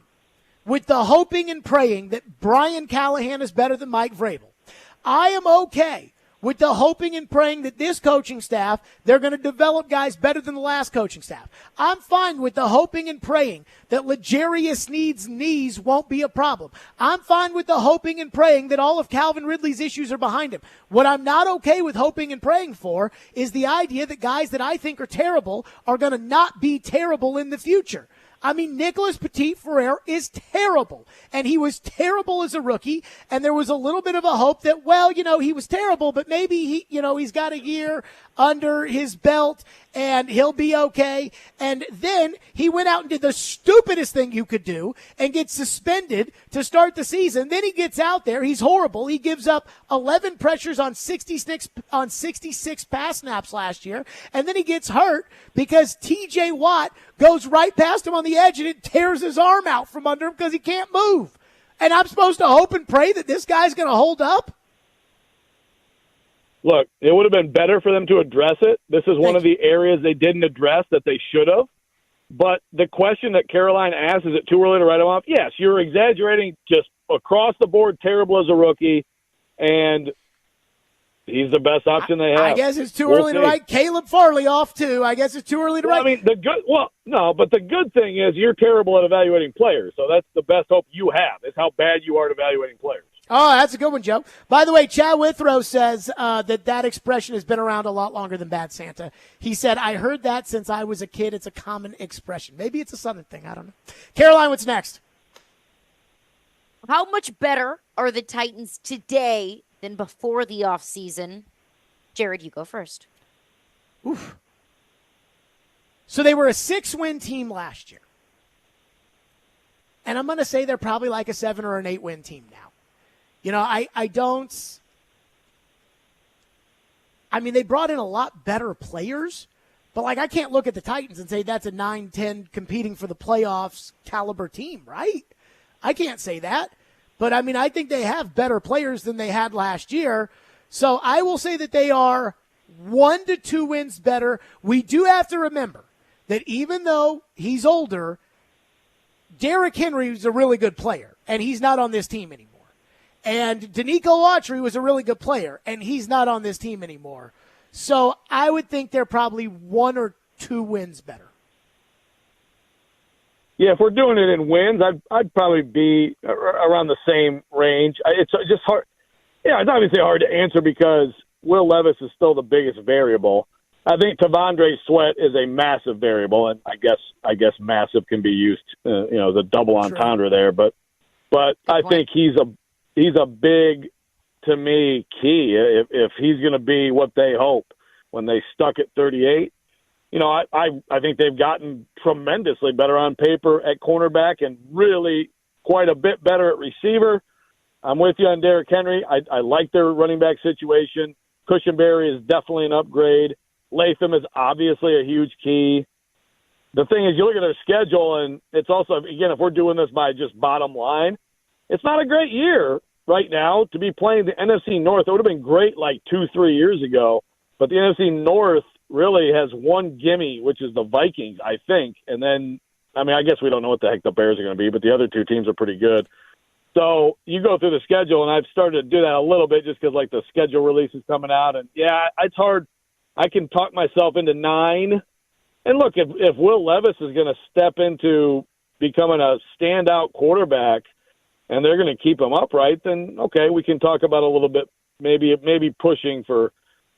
with the hoping and praying that Brian Callahan is better than Mike Vrabel. I am okay with the hoping and praying that this coaching staff, they're going to develop guys better than the last coaching staff. I'm fine with the hoping and praying that L'Jarius Sneed's knees won't be a problem. I'm fine with the hoping and praying that all of Calvin Ridley's issues are behind him. What I'm not okay with hoping and praying for is the idea that guys that I think are terrible are going to not be terrible in the future. I mean, Nicholas Petit-Frere is terrible, and he was terrible as a rookie, and there was a little bit of a hope that, well, he was terrible, but maybe he's got a year under his belt, and he'll be okay. And then he went out and did the stupidest thing you could do and gets suspended to start the season. Then he gets out there. He's horrible. He gives up 11 pressures on 66 pass snaps last year, and then he gets hurt because T.J. Watt goes right past him on the edge, and it tears his arm out from under him because he can't move. And I'm supposed to hope and pray that this guy's going to hold up? Look, it would have been better for them to address it. This is one of the areas they didn't address that they should have. But the question that Caroline asked, is it too early to write him off? Yes, you're exaggerating just across the board, terrible as a rookie, and he's the best option they have. I guess it's too early to write Caleb Farley off, too. I guess it's too early to write. I mean, but the good thing is you're terrible at evaluating players, so that's the best hope you have, is how bad you are at evaluating players. Oh, that's a good one, Joe. By the way, Chad Withrow says that expression has been around a lot longer than Bad Santa. He said, I heard that since I was a kid. It's a common expression. Maybe it's a Southern thing. I don't know. Caroline, what's next? How much better are the Titans today than before the offseason? Jared, you go first. Oof. So they were a 6-win team last year. And I'm going to say they're probably like a 7 or an 8-win team now. They brought in a lot better players, but I can't look at the Titans and say that's a 9-10 competing for the playoffs caliber team, right? I can't say that. But I think they have better players than they had last year. So I will say that they are 1 to 2 wins better. We do have to remember that even though he's older, Derrick Henry is a really good player, and he's not on this team anymore. And Danico Autry was a really good player, and he's not on this team anymore. So I would think they're probably 1 or 2 wins better. Yeah, if we're doing it in wins, I'd probably be around the same range. It's just hard. Yeah, it's obviously hard to answer because Will Levis is still the biggest variable. I think Tavondre Sweat is a massive variable, and I guess massive can be used, as a double entendre there. But I think he's a big, to me, key. If he's going to be what they hope when they stuck at 38, I think they've gotten tremendously better on paper at cornerback and really quite a bit better at receiver. I'm with you on Derrick Henry. I like their running back situation. Cushenberry is definitely an upgrade. Latham is obviously a huge key. The thing is, you look at their schedule, and it's also, again, if we're doing this by just bottom line, it's not a great year right now to be playing the NFC North. It would have been great 2-3 years ago, but the NFC North really has one gimme, which is the Vikings, I think. And then, I guess we don't know what the heck the Bears are going to be, but the other two teams are pretty good. So you go through the schedule, and I've started to do that a little bit just because, the schedule release is coming out. And, yeah, it's hard. I can talk myself into 9. And, look, if Will Levis is going to step into becoming a standout quarterback and they're going to keep him upright, then, okay, we can talk about a little bit, maybe pushing for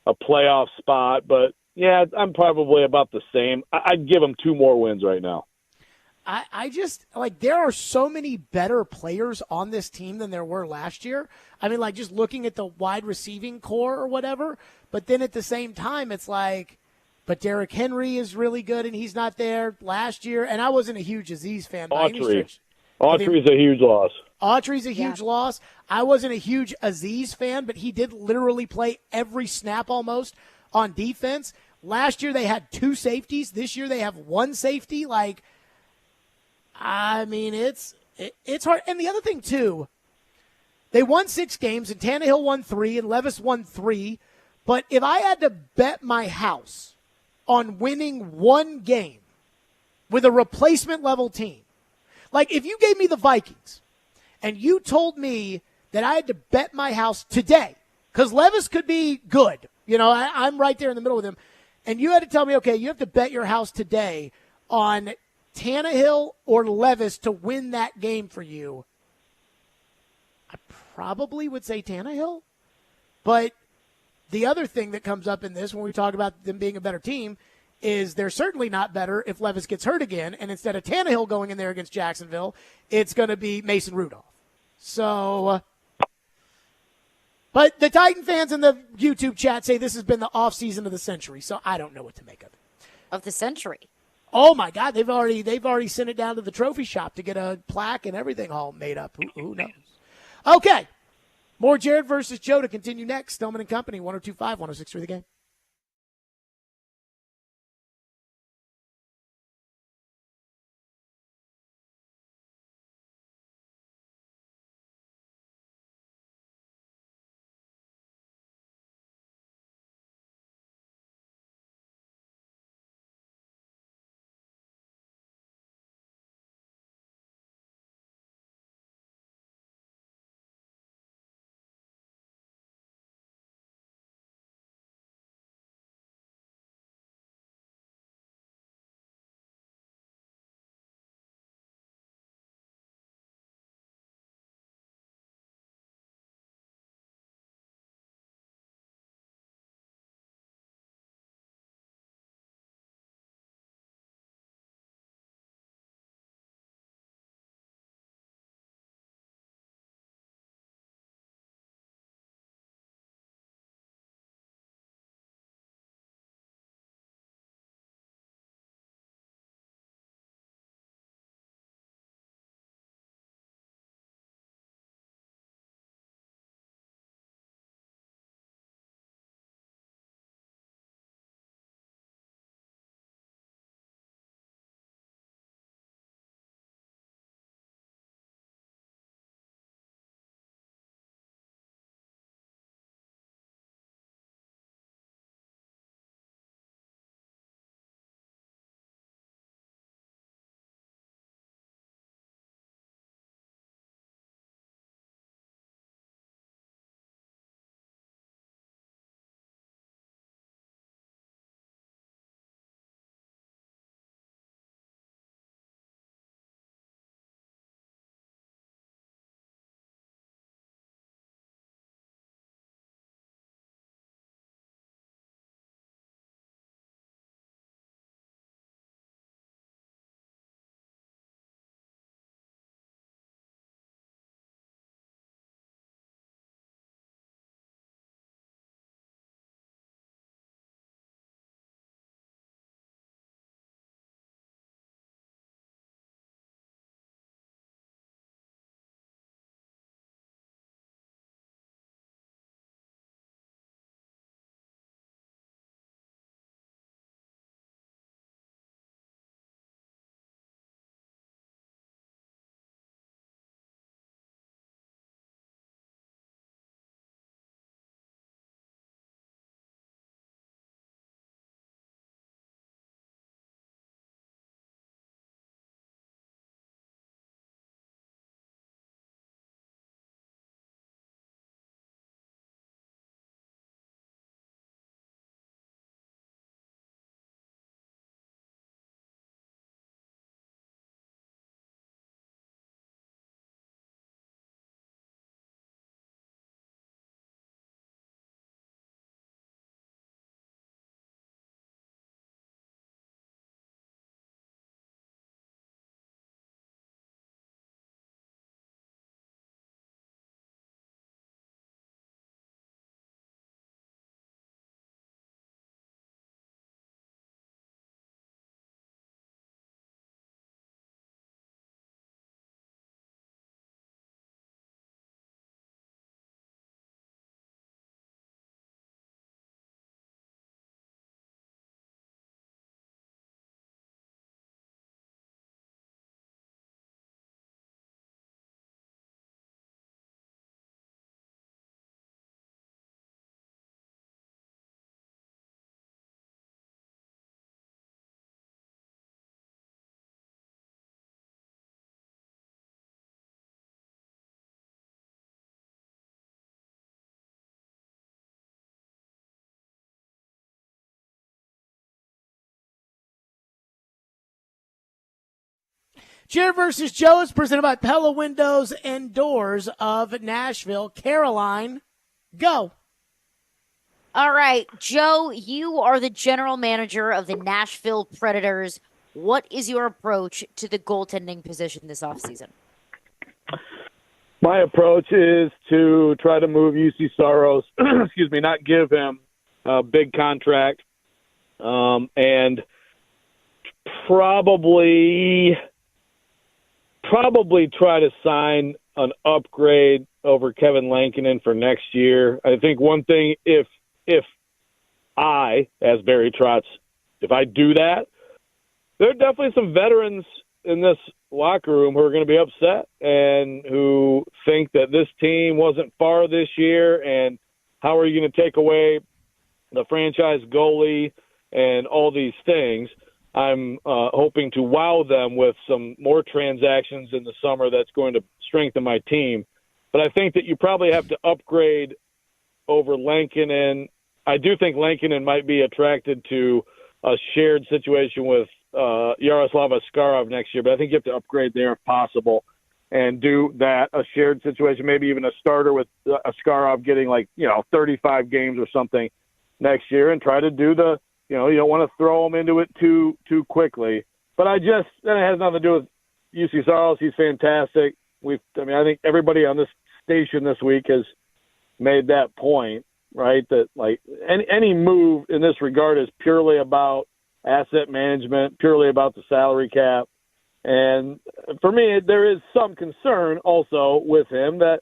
a playoff spot. But, yeah, I'm probably about the same. I'd give him 2 more wins right now. I just, like, there are so many better players on this team than there were last year. I mean, like, just looking at the wide receiving core or whatever. But then at the same time, it's like, but Derrick Henry is really good, and he's not there last year. And I wasn't a huge Aziz fan by any stretch. Autry's a huge loss. Autry's a huge loss. I wasn't a huge Aziz fan, but he did literally play every snap almost on defense. Last year they had 2 safeties. This year they have 1 safety. Like, I mean, it's hard. And the other thing, too, they won 6 games, and Tannehill won 3, and Levis won 3. But if I had to bet my house on winning 1 game with a replacement-level team, like if you gave me the Vikings and you told me that I had to bet my house today, because Levis could be good. You know, I'm right there in the middle with him. And you had to tell me, okay, you have to bet your house today on Tannehill or Levis to win that game for you. I probably would say Tannehill. But the other thing that comes up in this when we talk about them being a better team is they're certainly not better if Levis gets hurt again. And instead of Tannehill going in there against Jacksonville, it's going to be Mason Rudolph. So, but the Titan fans in the YouTube chat say this has been the offseason of the century. So I don't know what to make of it. Of the century. Oh my God, they've already sent it down to the trophy shop to get a plaque and everything all made up. Who knows? Okay. More Jared versus Joe to continue next. Stillman and Company, 102.5, 106.3 The Game. Jared versus Joe is presented by Pella Windows and Doors of Nashville. Caroline, go. All right, Joe, you are the general manager of the Nashville Predators. What is your approach to the goaltending position this offseason? My approach is to try to move UC Saros, not give him a big contract, and probably try to sign an upgrade over Kevin Lankinen for next year. I think one thing, if I, as Barry Trotz, if I do that, there are definitely some veterans in this locker room who are going to be upset and who think that this team wasn't far this year, and how are you going to take away the franchise goalie and all these things. I'm hoping to wow them with some more transactions in the summer that's going to strengthen my team. But I think that you probably have to upgrade over Lankinen. I do think Lankinen might be attracted to a shared situation with Yaroslav Askarov next year, but I think you have to upgrade there if possible and do that, a shared situation, maybe even a starter with Askarov getting 35 games or something next year, and try to do the, you don't want to throw him into it too quickly. But then it has nothing to do with UC Saros. He's fantastic. I think everybody on this station this week has made that point, right? That any move in this regard is purely about asset management, purely about the salary cap. And for me, there is some concern also with him that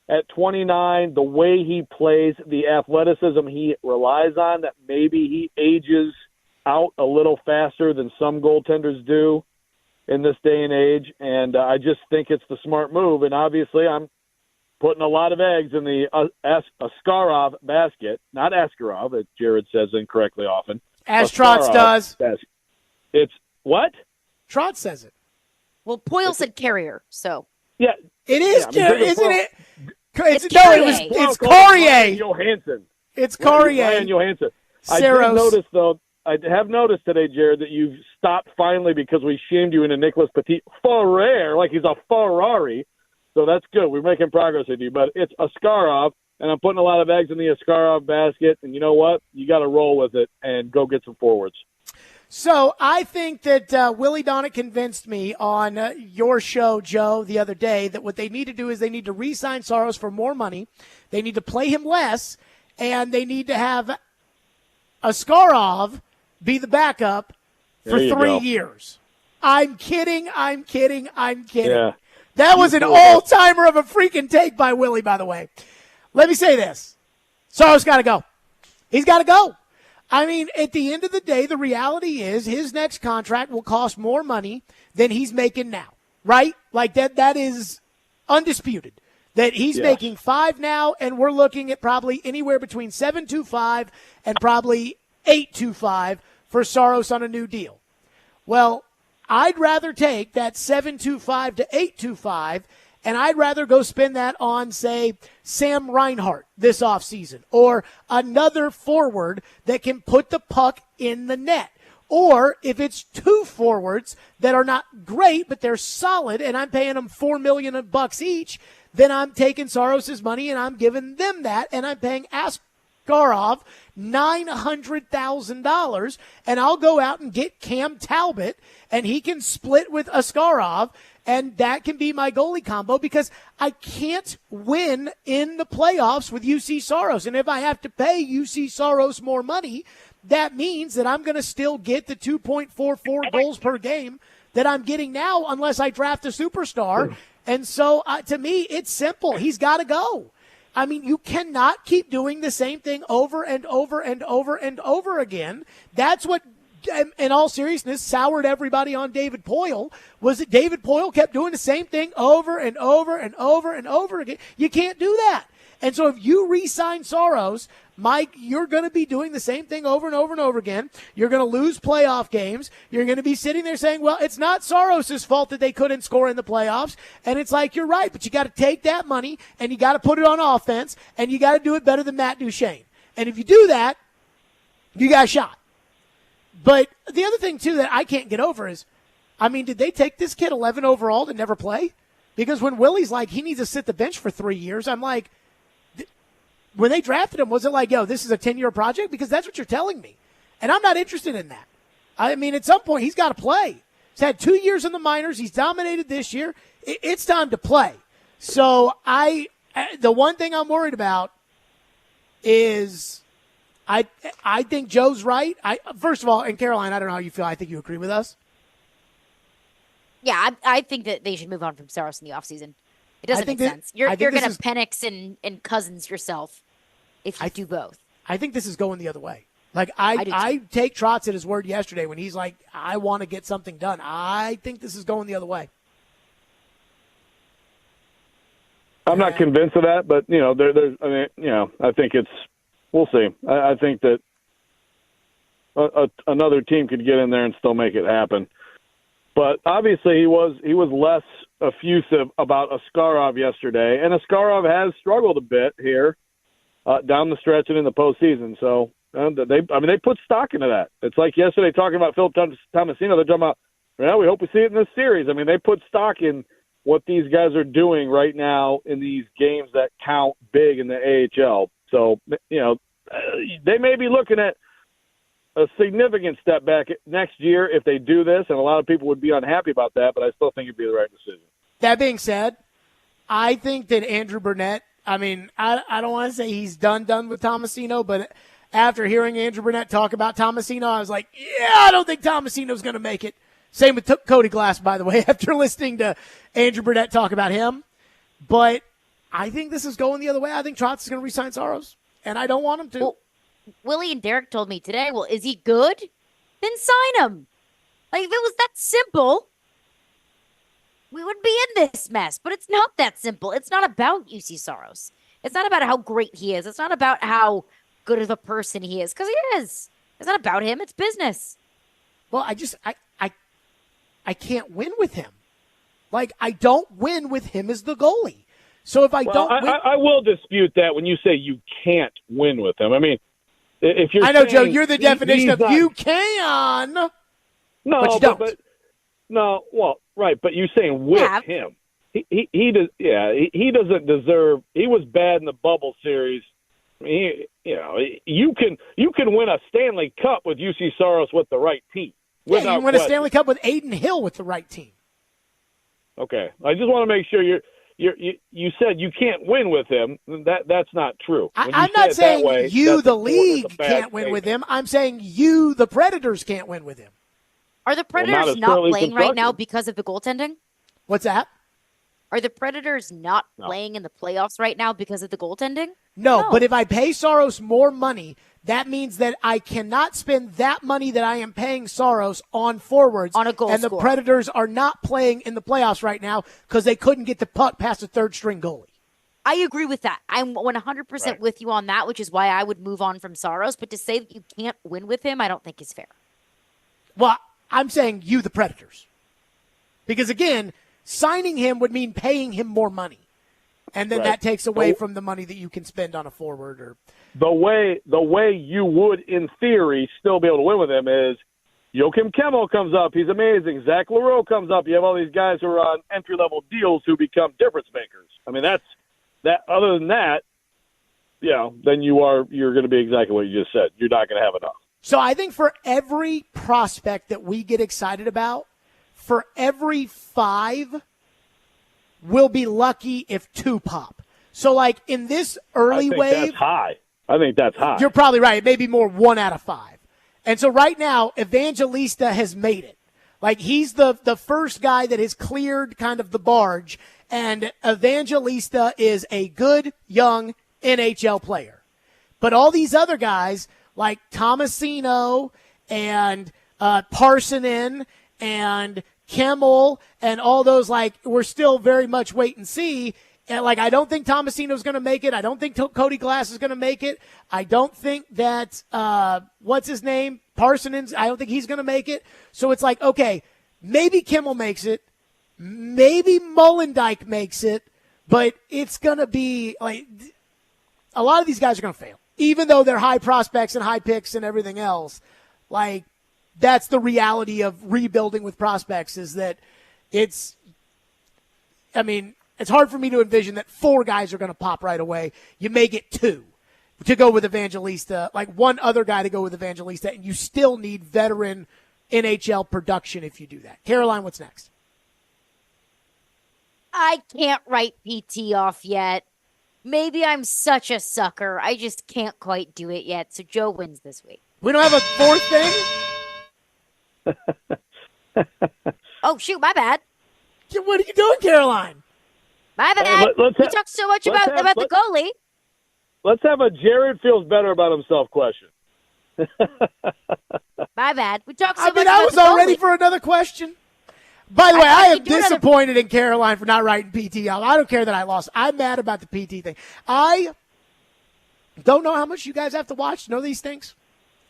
at 29, the way he plays, the athleticism he relies on, that maybe he ages out a little faster than some goaltenders do in this day and age. And I just think it's the smart move. And obviously I'm putting a lot of eggs in the Askarov basket, not Askarov, as Jared says incorrectly often. As Trotz does. It's what? Trotz says it. Well, Poyle said Carrier, so. Yeah. It is Carrier, isn't it? It's Carrier. Johansson. It's Brian Carrier. Johansson. Saros. I have noticed today, Jared, that you've stopped finally because we shamed you into Nicholas Petit Ferrer, like he's a Ferrari. So that's good. We're making progress with you. But it's Askarov, and I'm putting a lot of eggs in the Askarov basket. And you know what? You got to roll with it and go get some forwards. So I think that Willie Donick convinced me on your show, Joe, the other day that what they need to do is they need to re-sign Saros for more money. They need to play him less, and they need to have Askarov be the backup for 3 years. I'm kidding. Yeah. That was an all-timer of a freaking take by Willie, by the way. Let me say this. Saros got to go. He's got to go. I mean, at the end of the day, the reality is his next contract will cost more money than he's making now, right? Like that is undisputed. That he's making $5 now, and we're looking at probably anywhere between $7.25 and probably $8.25 for Saros on a new deal. Well, I'd rather take that $7.25 to $8.25, and I'd rather go spend that on, say, Sam Reinhart this offseason, or another forward that can put the puck in the net. Or if it's two forwards that are not great, but they're solid, and I'm paying them $4 million each, then I'm taking Saros' money and I'm giving them that, and I'm paying Askarov $900,000, and I'll go out and get Cam Talbot, and he can split with Askarov, and that can be my goalie combo, because I can't win in the playoffs with UC Saros. And if I have to pay UC Saros more money, that means that I'm going to still get the 2.44 goals per game that I'm getting now unless I draft a superstar. And so to me, it's simple. He's got to go. I mean, you cannot keep doing the same thing over and over and over and over again. That's what, in all seriousness, soured everybody on David Poyle, was that David Poyle kept doing the same thing over and over and over and over again. You can't do that. And so if you re-sign Saros, Mike, you're going to be doing the same thing over and over and over again. You're going to lose playoff games. You're going to be sitting there saying, well, it's not Saros' fault that they couldn't score in the playoffs. And it's like, you're right, but you got to take that money and you got to put it on offense, and you got to do it better than Matt Duchene. And if you do that, you got a shot. But the other thing, too, that I can't get over is I mean, did they take this kid 11 overall to never play? Because when Willie's like, he needs to sit the bench for 3 years, I'm like, when they drafted him, was it like, yo, this is a 10-year project? Because that's what you're telling me. And I'm not interested in that. I mean, at some point, he's got to play. He's had 2 years in the minors. He's dominated this year. It's time to play. So the one thing I'm worried about is I think Joe's right. First of all, and Caroline, I don't know how you feel. I think you agree with us. Yeah, I think that they should move on from Saros in the offseason. It doesn't make sense. You're going to Penix and Cousins yourself if you do both. I think this is going the other way. Like, I take Trotz at his word yesterday when he's like, I want to get something done. I think this is going the other way. I'm not convinced of that, but, I think we'll see. I think that another team could get in there and still make it happen. But obviously he was less effusive about Askarov yesterday, and Askarov has struggled a bit here down the stretch and in the postseason. So they put stock into that. It's like yesterday talking about Phil Tomasino. They're talking about, we hope we see it in this series. I mean, they put stock in what these guys are doing right now in these games that count big in the AHL. So, they may be looking at a significant step back next year if they do this, and a lot of people would be unhappy about that, but I still think it'd be the right decision. That being said, I think that Andrew Burnett, I mean, I don't want to say he's done with Tomasino, but after hearing Andrew Burnett talk about Tomasino, I was like, yeah, I don't think Tomasino's going to make it. Same with Cody Glass, by the way, after listening to Andrew Burnett talk about him. But I think this is going the other way. I think Trotz is going to re-sign Saros, and I don't want him to. Well, Willie and Derek told me today, well, is he good? Then sign him. Like, if it was that simple, we wouldn't be in this mess. But it's not that simple. It's not about UC Saros. It's not about how great he is. It's not about how good of a person he is, because he is. It's not about him. It's business. Well, I can't win with him. Like, I don't win with him as the goalie. So if I I will dispute that when you say you can't win with him. I mean, if you're I know, Joe, you're the definition of you can. No, but you don't. Right, but you're saying with him. He does. Yeah, he doesn't deserve. He was bad in the bubble series. You can win a Stanley Cup with UC Saros with the right team. Yeah, you can win a Stanley Cup with Aiden Hill with the right team. Okay, I just want to make sure you said you can't win with him. That's not true. I'm not saying the league, can't win with him. I'm saying the Predators, can't win with him. Are the Predators not playing right now because of the goaltending? What's that? Are the Predators not playing in the playoffs right now because of the goaltending? No, but if I pay Saros more money, that means that I cannot spend that money that I am paying Saros on forwards. On a goal And the Predators are not playing in the playoffs right now because they couldn't get the puck past the third-string goalie. I agree with that. I'm 100% with you on that, which is why I would move on from Saros. But to say that you can't win with him, I don't think is fair. Well, I'm saying the Predators. Because, again, signing him would mean paying him more money. And then that takes away from the money that you can spend on a forward. Or the way you would, in theory, still be able to win with him is Joakim Kemmel comes up. He's amazing. Zach LaRoe comes up. You have all these guys who are on entry-level deals who become difference makers. I mean, that's that. Other than that, then you're going to be exactly what you just said. You're not going to have enough. So I think for every prospect that we get excited about, for every 5, we'll be lucky if 2 pop. So, like, in this early wave. That's high. I think that's high. You're probably right. It may be more 1 out of 5. And so right now, Evangelista has made it. Like, he's the first guy that has cleared kind of the barge. And Evangelista is a good, young NHL player. But all these other guys, like Tomasino and Parsonen and Kemmel and all those, like, we're still very much wait and see. And, like, I don't think Tomasino's going to make it. I don't think Cody Glass is going to make it. I don't think that, what's his name? Parsonen's, I don't think he's going to make it. So it's like, okay, maybe Kemmel makes it. Maybe Molendyke makes it. But it's going to be, like, a lot of these guys are going to fail. Even though they're high prospects and high picks and everything else. Like, that's the reality of rebuilding with prospects is that it's hard for me to envision that 4 guys are going to pop right away. You may get 2 to go with Evangelista, like one other guy to go with Evangelista, and you still need veteran NHL production if you do that. Caroline, what's next? I can't write PT off yet. Maybe I'm such a sucker. I just can't quite do it yet. So Joe wins this week. We don't have a 4th thing? Oh, shoot, my bad. What are you doing, Caroline? My bad. We talked so much about the goalie. Let's have a Jared feels better about himself question. My bad. We talked so much about I was the all ready goalie. for another question. By the way, I am do another- disappointed in Caroline for not writing PT off. I don't care that I lost. I'm mad about the PT thing. I don't know how much you guys have to watch to know these things.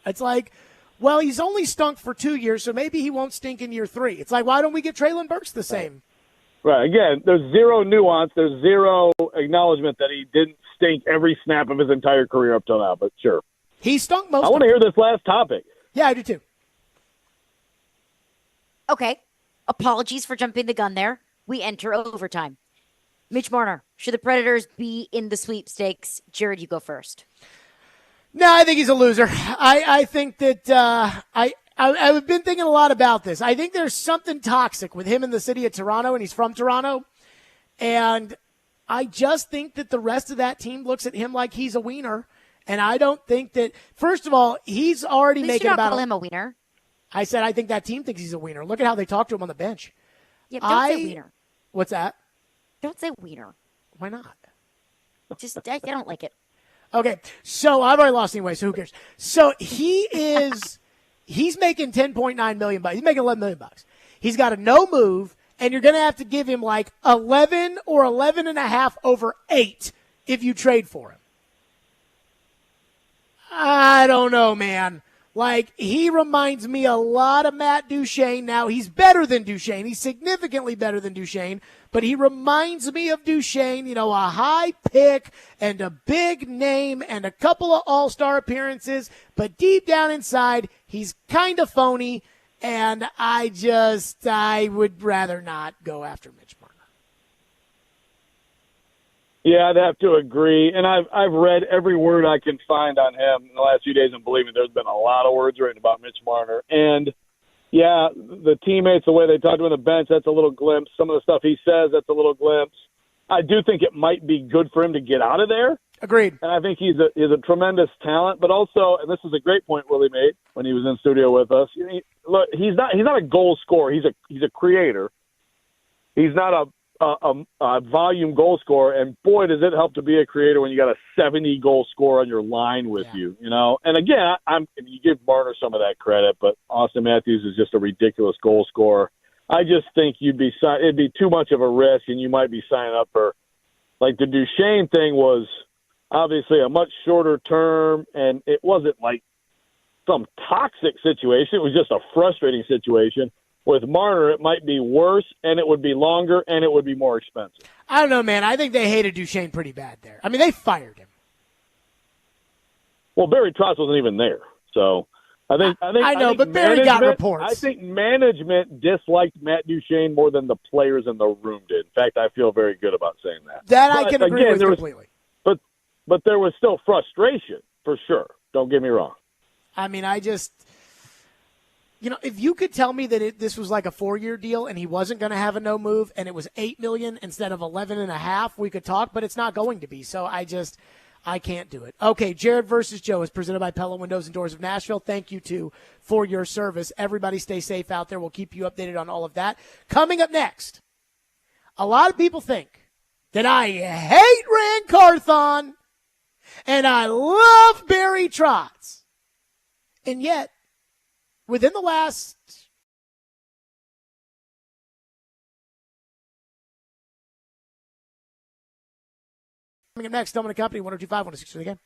It's like, well, he's only stunk for 2 years, so maybe he won't stink in year 3. It's like, why don't we get Traylon Burks the same? Right. Again, there's zero nuance. There's zero acknowledgement that he didn't stink every snap of his entire career up till now, but sure. He stunk most I want to hear this last topic. Yeah, I do too. Okay. Apologies for jumping the gun there. We enter overtime. Mitch Marner, should the Predators be in the sweepstakes? Jared, you go first. No, I think he's a loser. I think that I've been thinking a lot about this. I think there's something toxic with him in the city of Toronto, and he's from Toronto. And I just think that the rest of that team looks at him like he's a wiener. And I don't think that, first of all, he's already making you not about call him a wiener. I said I think that team thinks he's a wiener. Look at how they talk to him on the bench. Yeah, don't say wiener. What's that? Don't say wiener. Why not? Just I don't like it. Okay, so I've already lost anyway, so who cares? So he's making $10.9 million. He's making $11 million. He's got a no move, and you're going to have to give him like 11 or 11.5 over 8 if you trade for him. I don't know, man. Like, he reminds me a lot of Matt Duchene. Now, he's better than Duchene. He's significantly better than Duchene. But he reminds me of Duchene, you know, a high pick and a big name and a couple of all-star appearances. But deep down inside, he's kind of phony. And I would rather not go after Mitch Marner. Yeah, I'd have to agree. And I've read every word I can find on him in the last few days, and believe me, there's been a lot of words written about Mitch Marner. And, yeah, the teammates, the way they talk to him on the bench, that's a little glimpse. Some of the stuff he says, that's a little glimpse. I do think it might be good for him to get out of there. Agreed. And I think he's a tremendous talent, but also, and this is a great point Willie made when he was in studio with us. Look, he's not a goal scorer. He's a creator. He's not a volume goal scorer, and boy, does it help to be a creator when you got a 70-goal scorer on your line with you, you know. And again, you give Marner some of that credit, but Austin Matthews is just a ridiculous goal scorer. I just think it'd be too much of a risk, and you might be signing up for, like, the Duchene thing was obviously a much shorter term, and it wasn't like some toxic situation. It was just a frustrating situation. With Marner, it might be worse, and it would be longer, and it would be more expensive. I don't know, man. I think they hated Duchene pretty bad there. I mean, they fired him. Well, Barry Trotz wasn't even there, so I think but Barry got reports. I think management disliked Matt Duchene more than the players in the room did. In fact, I feel very good about saying that. I can agree with completely. But there was still frustration for sure. Don't get me wrong. I mean, if you could tell me that this was like a 4-year deal and he wasn't going to have a no move and it was $8 million instead of 11.5, we could talk, but it's not going to be. So I can't do it. Okay, Jared versus Joe is presented by Pella Windows and Doors of Nashville. Thank you, too, for your service. Everybody stay safe out there. We'll keep you updated on all of that. Coming up next, a lot of people think that I hate Rand Carthon and I love Barry Trotz. And yet, within the last coming up next, Stillman & Company, 102.5, 106 for the game.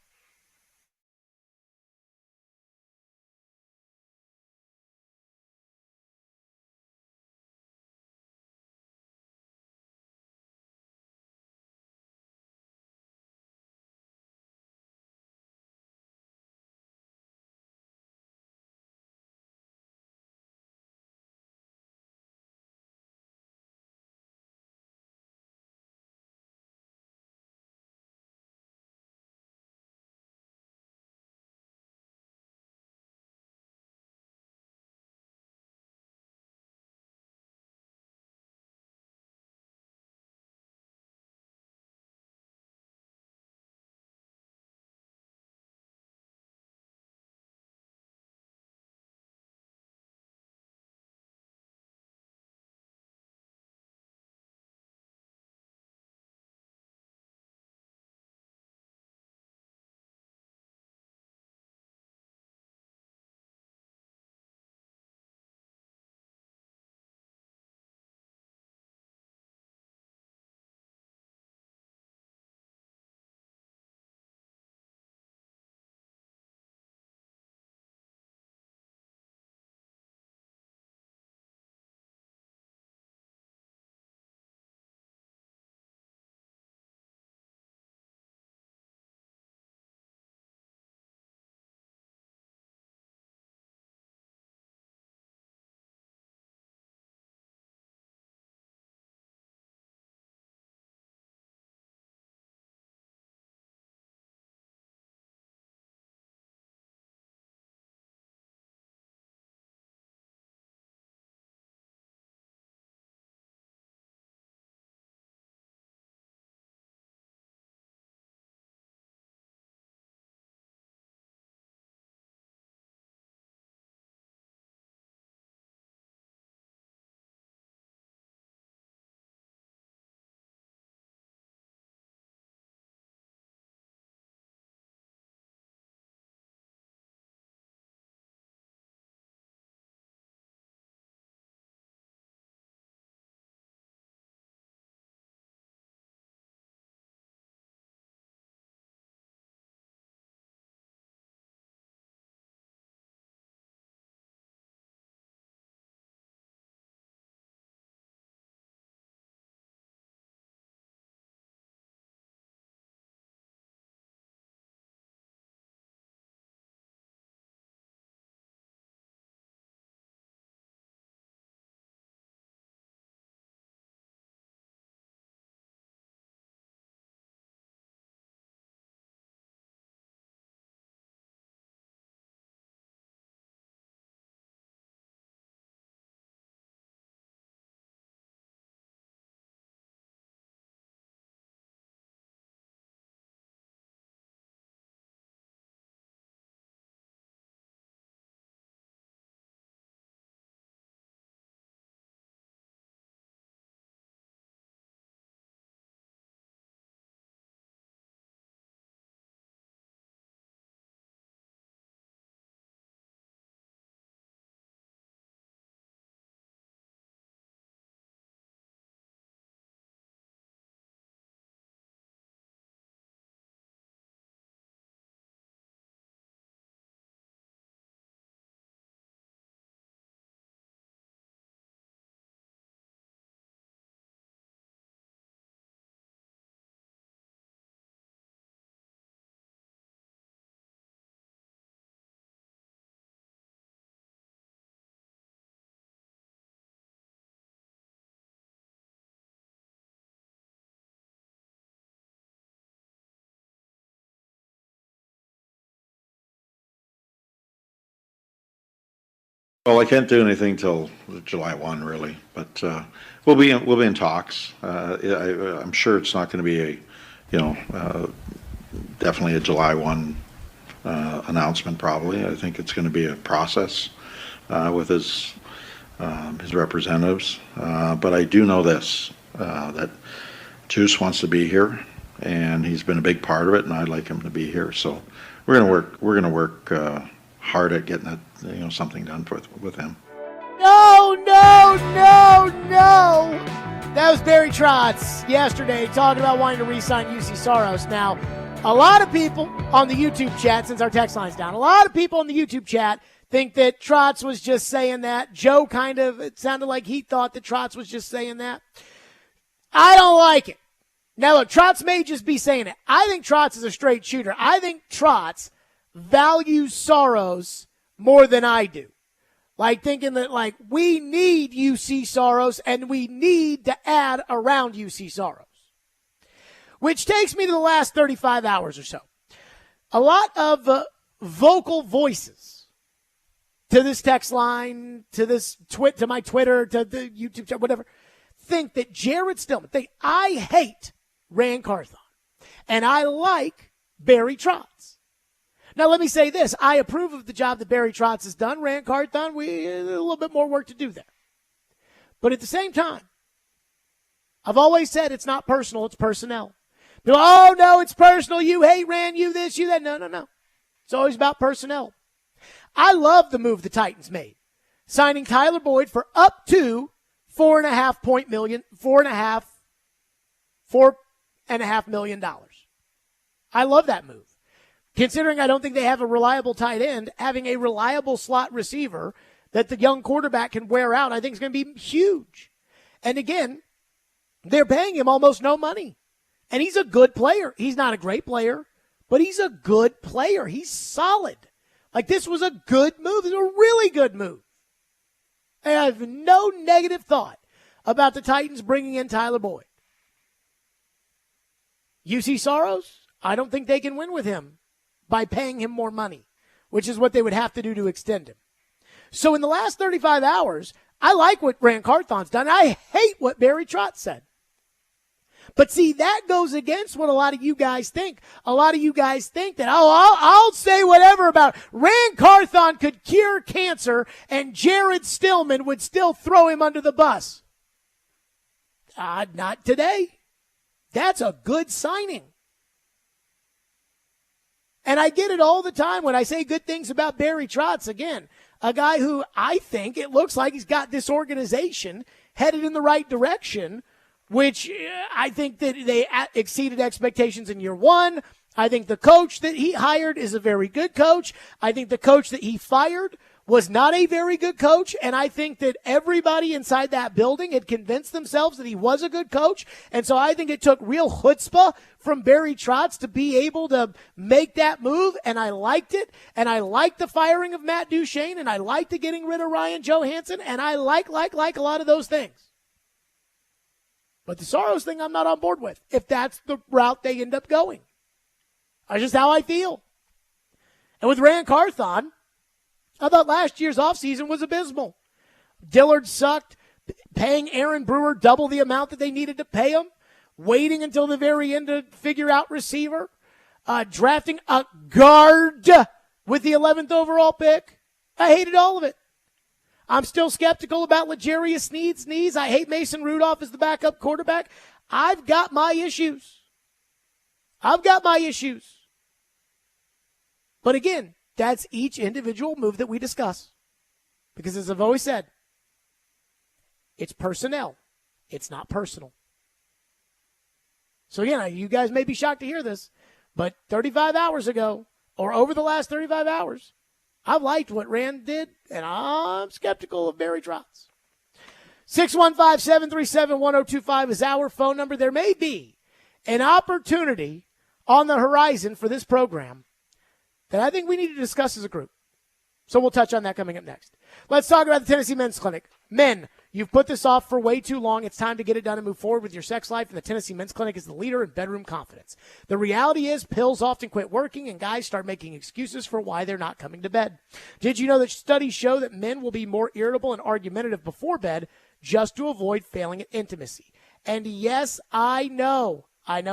Well, I can't do anything till July 1, really, but we'll be in talks. I'm sure it's not going to be definitely a July 1 announcement. Probably, I think it's going to be a process with his representatives. But I do know this that Juice wants to be here, and he's been a big part of it, and I'd like him to be here. So we're going to work hard at getting something done with him. No. That was Barry Trotz yesterday talking about wanting to re-sign UC Saros. Now, a lot of people on the YouTube chat, since our text line's down, a lot of people on the YouTube chat think that Trotz was just saying that. Joe it sounded like he thought that Trotz was just saying that. I don't like it. Now, look, Trotz may just be saying it. I think Trotz is a straight shooter. I think Trotz values Saros more than I do. Like thinking that, we need UC Saros and we need to add around UC Saros. Which takes me to the last 35 hours or so. A lot of vocal voices to this text line, to this to my Twitter, to the YouTube chat, whatever, think that Jared Stillman, I hate Rand Carthon, and I like Barry Trotz. Now, let me say this. I approve of the job that Barry Trotz has done. Rand Carthon, we have a little bit more work to do there. But at the same time, I've always said it's not personal, it's personnel. People, oh, no, it's personal. You hate Rand, you this, you that. No. It's always about personnel. I love the move the Titans made, signing Tyler Boyd for up to $4.5 million. I love that move. Considering I don't think they have a reliable tight end, having a reliable slot receiver that the young quarterback can wear out, I think is going to be huge. And again, they're paying him almost no money. And he's a good player. He's not a great player, but he's a good player. He's solid. This was a good move. It's a really good move. And I have no negative thought about the Titans bringing in Tyler Boyd. UC Saros, I don't think they can win with him by paying him more money, which is what they would have to do to extend him. So in the last 35 hours, I like what Rand Carthon's done. I hate what Barry Trotz said. But see, that goes against what a lot of you guys think. A lot of you guys think that, I'll say whatever about Rand Carthon could cure cancer and Jared Stillman would still throw him under the bus. Not today. That's a good signing. And I get it all the time when I say good things about Barry Trotz. Again, a guy who I think it looks like he's got this organization headed in the right direction, which I think that they exceeded expectations in year one. I think the coach that he hired is a very good coach. I think the coach that he fired was not a very good coach, and I think that everybody inside that building had convinced themselves that he was a good coach, and so I think it took real chutzpah from Barry Trotz to be able to make that move, and I liked it, and I liked the firing of Matt Duchene, and I liked the getting rid of Ryan Johansson, and I like a lot of those things. But the Saros thing I'm not on board with, if that's the route they end up going. That's just how I feel. And with Rand Carthon, I thought last year's offseason was abysmal. Dillard sucked, paying Aaron Brewer double the amount that they needed to pay him, waiting until the very end to figure out receiver, drafting a guard with the 11th overall pick. I hated all of it. I'm still skeptical about L'Jarius Sneed's knees. I hate Mason Rudolph as the backup quarterback. I've got my issues. But again, that's each individual move that we discuss. Because as I've always said, it's personnel. It's not personal. So again, you guys may be shocked to hear this, but 35 hours ago, or over the last 35 hours, I've liked what Rand did, and I'm skeptical of Barry Trotz. 615-737-1025 is our phone number. There may be an opportunity on the horizon for this program that I think we need to discuss as a group. So we'll touch on that coming up next. Let's talk about the Tennessee Men's Clinic. Men, You've put this off for way too long. It's time to get it done and move forward with your sex life, and the Tennessee Men's Clinic is the leader in bedroom confidence. The reality is pills often quit working, and guys start making excuses for why they're not coming to bed. Did you know that studies show that men will be more irritable and argumentative before bed just to avoid failing at intimacy? And yes, I know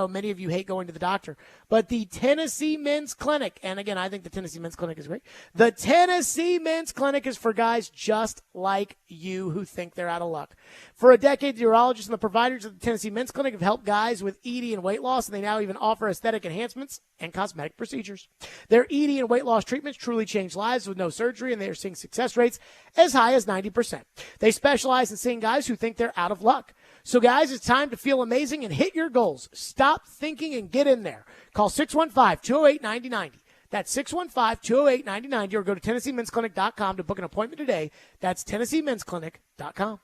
many of you hate going to the doctor, but the Tennessee Men's Clinic, and again, I think the Tennessee Men's Clinic is great. The Tennessee Men's Clinic is for guys just like you who think they're out of luck. For a decade, the urologists and the providers of the Tennessee Men's Clinic have helped guys with ED and weight loss, and they now even offer aesthetic enhancements and cosmetic procedures. Their ED and weight loss treatments truly change lives with no surgery, and they are seeing success rates as high as 90%. They specialize in seeing guys who think they're out of luck. So, guys, it's time to feel amazing and hit your goals. Stop thinking and get in there. Call 615-208-9090. That's 615-208-9090, or go to TennesseeMen'sClinic.com to book an appointment today. That's TennesseeMen'sClinic.com.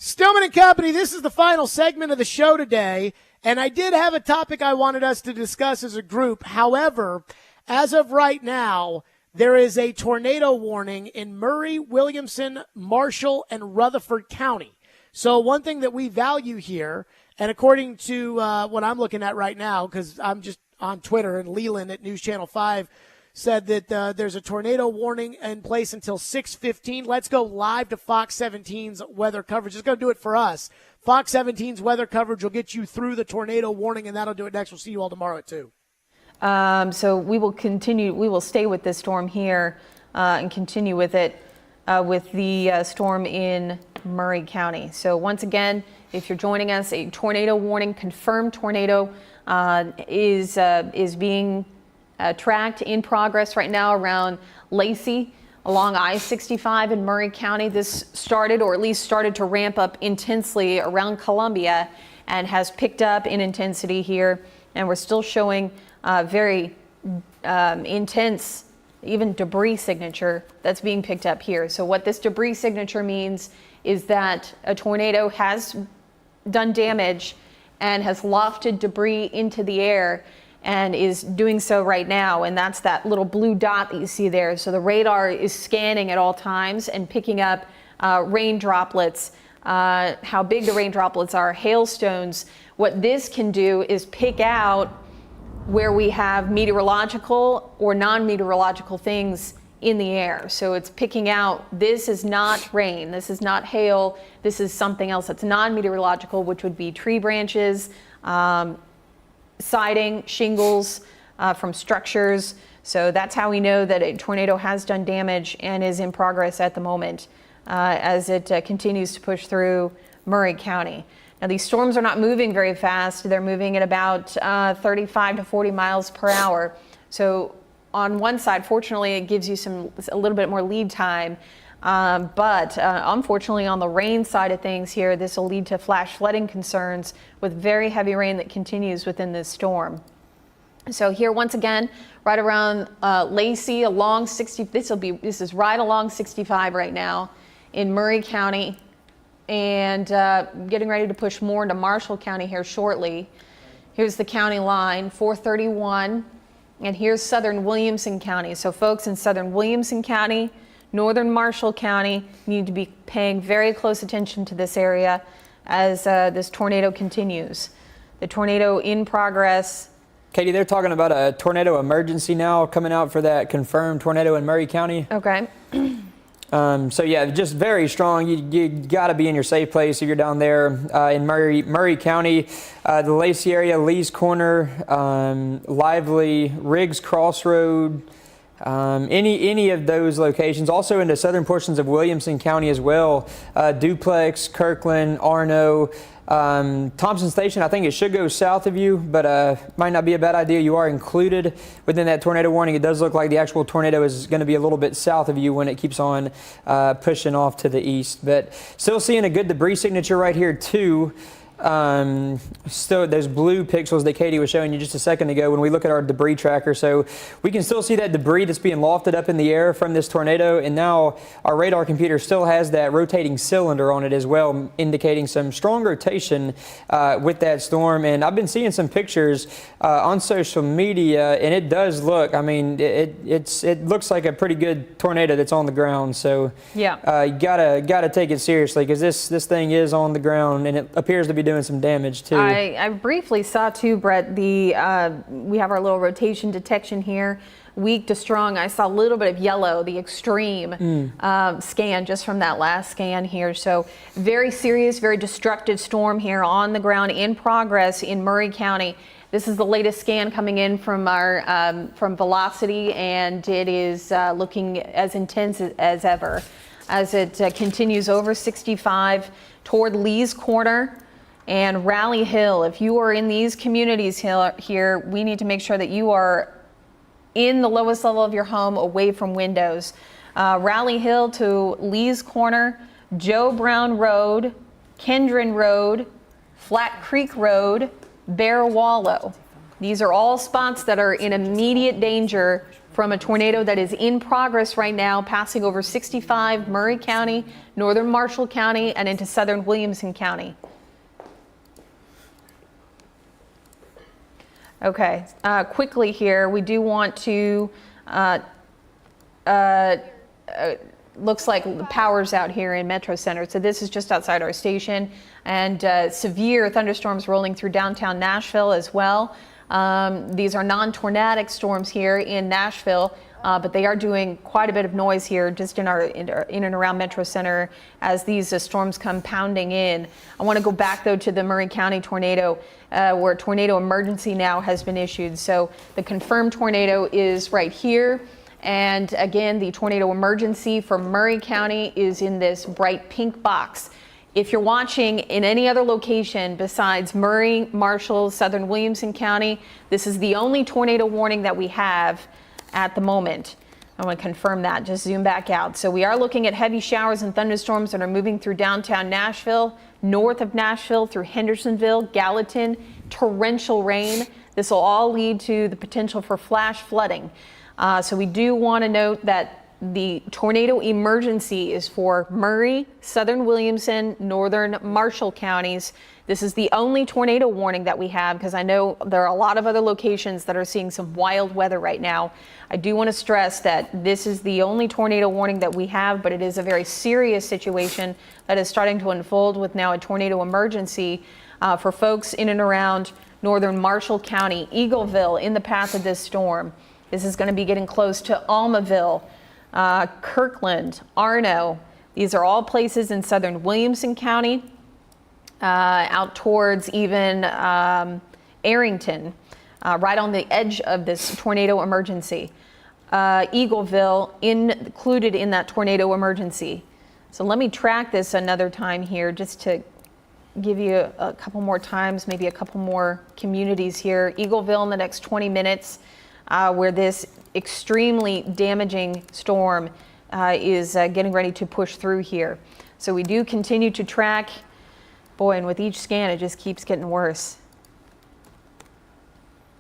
Stillman and Company, this is the final segment of the show today, and I did have a topic I wanted us to discuss as a group. However, as of right now, there is a tornado warning in Murray, Williamson, Marshall, and Rutherford County. So one thing that we value here, and according to what I'm looking at right now, because I'm just on Twitter, and Leland at News Channel 5 said that there's a tornado warning in place until 6:15. Let's go live to Fox 17's weather coverage. It's going to do it for us. Fox 17's weather coverage will get you through the tornado warning, and that'll do it next. We'll see you all tomorrow at 2. So we will continue. We will stay with this storm here and continue with it with the storm in Murray County. So once again, if you're joining us, a tornado warning, confirmed tornado is being tracked in progress right now around Lacey, along I-65 in Murray County. This started, or at least started to ramp up intensely around Columbia and has picked up in intensity here. And we're still showing very intense, even debris signature that's being picked up here. So what this debris signature means is that a tornado has done damage and has lofted debris into the air and is doing so right now. And that's that little blue dot that you see there. So the radar is scanning at all times and picking up rain droplets, how big the rain droplets are, hailstones. What this can do is pick out where we have meteorological or non-meteorological things in the air. So it's picking out, this is not rain, this is not hail, this is something else that's non-meteorological, which would be tree branches, siding, shingles from structures. So that's how we know that a tornado has done damage and is in progress at the moment as it continues to push through Murray County. Now, these storms are not moving very fast. They're moving at about 35 to 40 miles per hour. So on one side, fortunately, it gives you a little bit more lead time. But unfortunately, on the rain side of things here, this will lead to flash flooding concerns with very heavy rain that continues within this storm. So here, once again, right around Lacey, along 60. This is right along 65 right now in Murray County, and getting ready to push more into Marshall County here shortly. Here's the county line, 431, and here's southern Williamson County. So folks in southern Williamson County, northern Marshall County, need to be paying very close attention to this area as this tornado continues. The tornado in progress. Katie, they're talking about a tornado emergency now coming out for that confirmed tornado in Murray County. Okay. So yeah, just very strong. You got to be in your safe place if you're down there in Murray County, the Lacey area, Lee's Corner, Lively, Riggs Crossroad, any of those locations. Also into southern portions of Williamson County as well, Duplex, Kirkland, Arno. Thompson Station, I think it should go south of you, but might not be a bad idea. You are included within that tornado warning. It does look like the actual tornado is going to be a little bit south of you when it keeps on pushing off to the east. But still seeing a good debris signature right here too. Still those blue pixels that Katie was showing you just a second ago when we look at our debris tracker. So we can still see that debris that's being lofted up in the air from this tornado. And now our radar computer still has that rotating cylinder on it as well, indicating some strong rotation with that storm. And I've been seeing some pictures on social media, and it does look, I mean, it looks like a pretty good tornado that's on the ground. So yeah, you gotta take it seriously, because this thing is on the ground and it appears to be doing some damage too. I briefly saw too, Brett, we have our little rotation detection here, weak to strong. I saw a little bit of yellow, the extreme scan just from that last scan here. So very serious, very destructive storm here on the ground in progress in Murray County. This is the latest scan coming in from our from Velocity, and it is looking as intense as ever as it continues over 65 toward Lee's Corner and Rally Hill. If you are in these communities here, we need to make sure that you are in the lowest level of your home, away from windows. Rally Hill to Lee's Corner, Joe Brown Road, Kendron Road, Flat Creek Road, Bear Wallow. These are all spots that are in immediate danger from a tornado that is in progress right now, passing over 65, Murray County, northern Marshall County, and into southern Williamson County. Okay, quickly here, we do want to, looks like the power's out here in Metro Center. So this is just outside our station, and severe thunderstorms rolling through downtown Nashville as well. These are non-tornadic storms here in Nashville, but they are doing quite a bit of noise here just in and around Metro Center as these storms come pounding in. I want to go back though to the Murray County tornado, where tornado emergency now has been issued. So the confirmed tornado is right here. And again, the tornado emergency for Murray County is in this bright pink box. If you're watching in any other location besides Murray, Marshall, southern Williamson County, this is the only tornado warning that we have at the moment. I want to confirm that. Just zoom back out. So we are looking at heavy showers and thunderstorms that are moving through downtown Nashville, north of Nashville, through Hendersonville, Gallatin, torrential rain. This will all lead to the potential for flash flooding. So we do want to note that the tornado emergency is for Murray, southern Williamson, northern Marshall counties. This is the only tornado warning that we have, because I know there are a lot of other locations that are seeing some wild weather right now. I do want to stress that this is the only tornado warning that we have, but it is a very serious situation that is starting to unfold with now a tornado emergency for folks in and around northern Marshall County, Eagleville in the path of this storm. This is going to be getting close to Almaville, Kirkland, Arno. These are all places in southern Williamson County, out towards even Arrington, right on the edge of this tornado emergency. Eagleville included in that tornado emergency. So let me track this another time here just to give you a couple more times, maybe a couple more communities here. Eagleville in the next 20 minutes, where this extremely damaging storm is getting ready to push through here. So we do continue to track. Boy, and with each scan, it just keeps getting worse.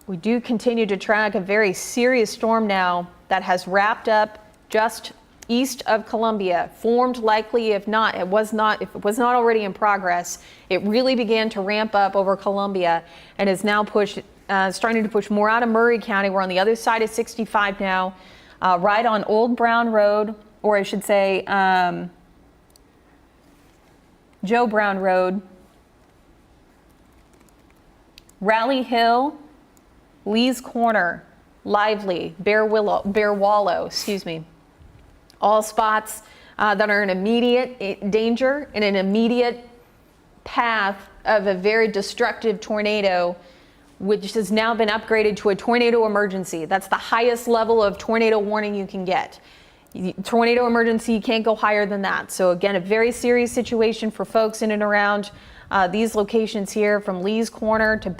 We do continue to track a very serious storm now that has wrapped up just east of Columbia, formed likely, if it was not already in progress. It really began to ramp up over Columbia and is now starting to push more out of Murray County. We're on the other side of 65 now, right on Old Brown Road, or I should say Joe Brown Road, Rally Hill, Lee's Corner, Lively, Bear Wallow, all spots that are in immediate danger and an immediate path of a very destructive tornado, which has now been upgraded to a tornado emergency. That's the highest level of tornado warning you can get. Tornado emergency, you can't go higher than that. So again, a very serious situation for folks in and around these locations here, from Lee's Corner to Bear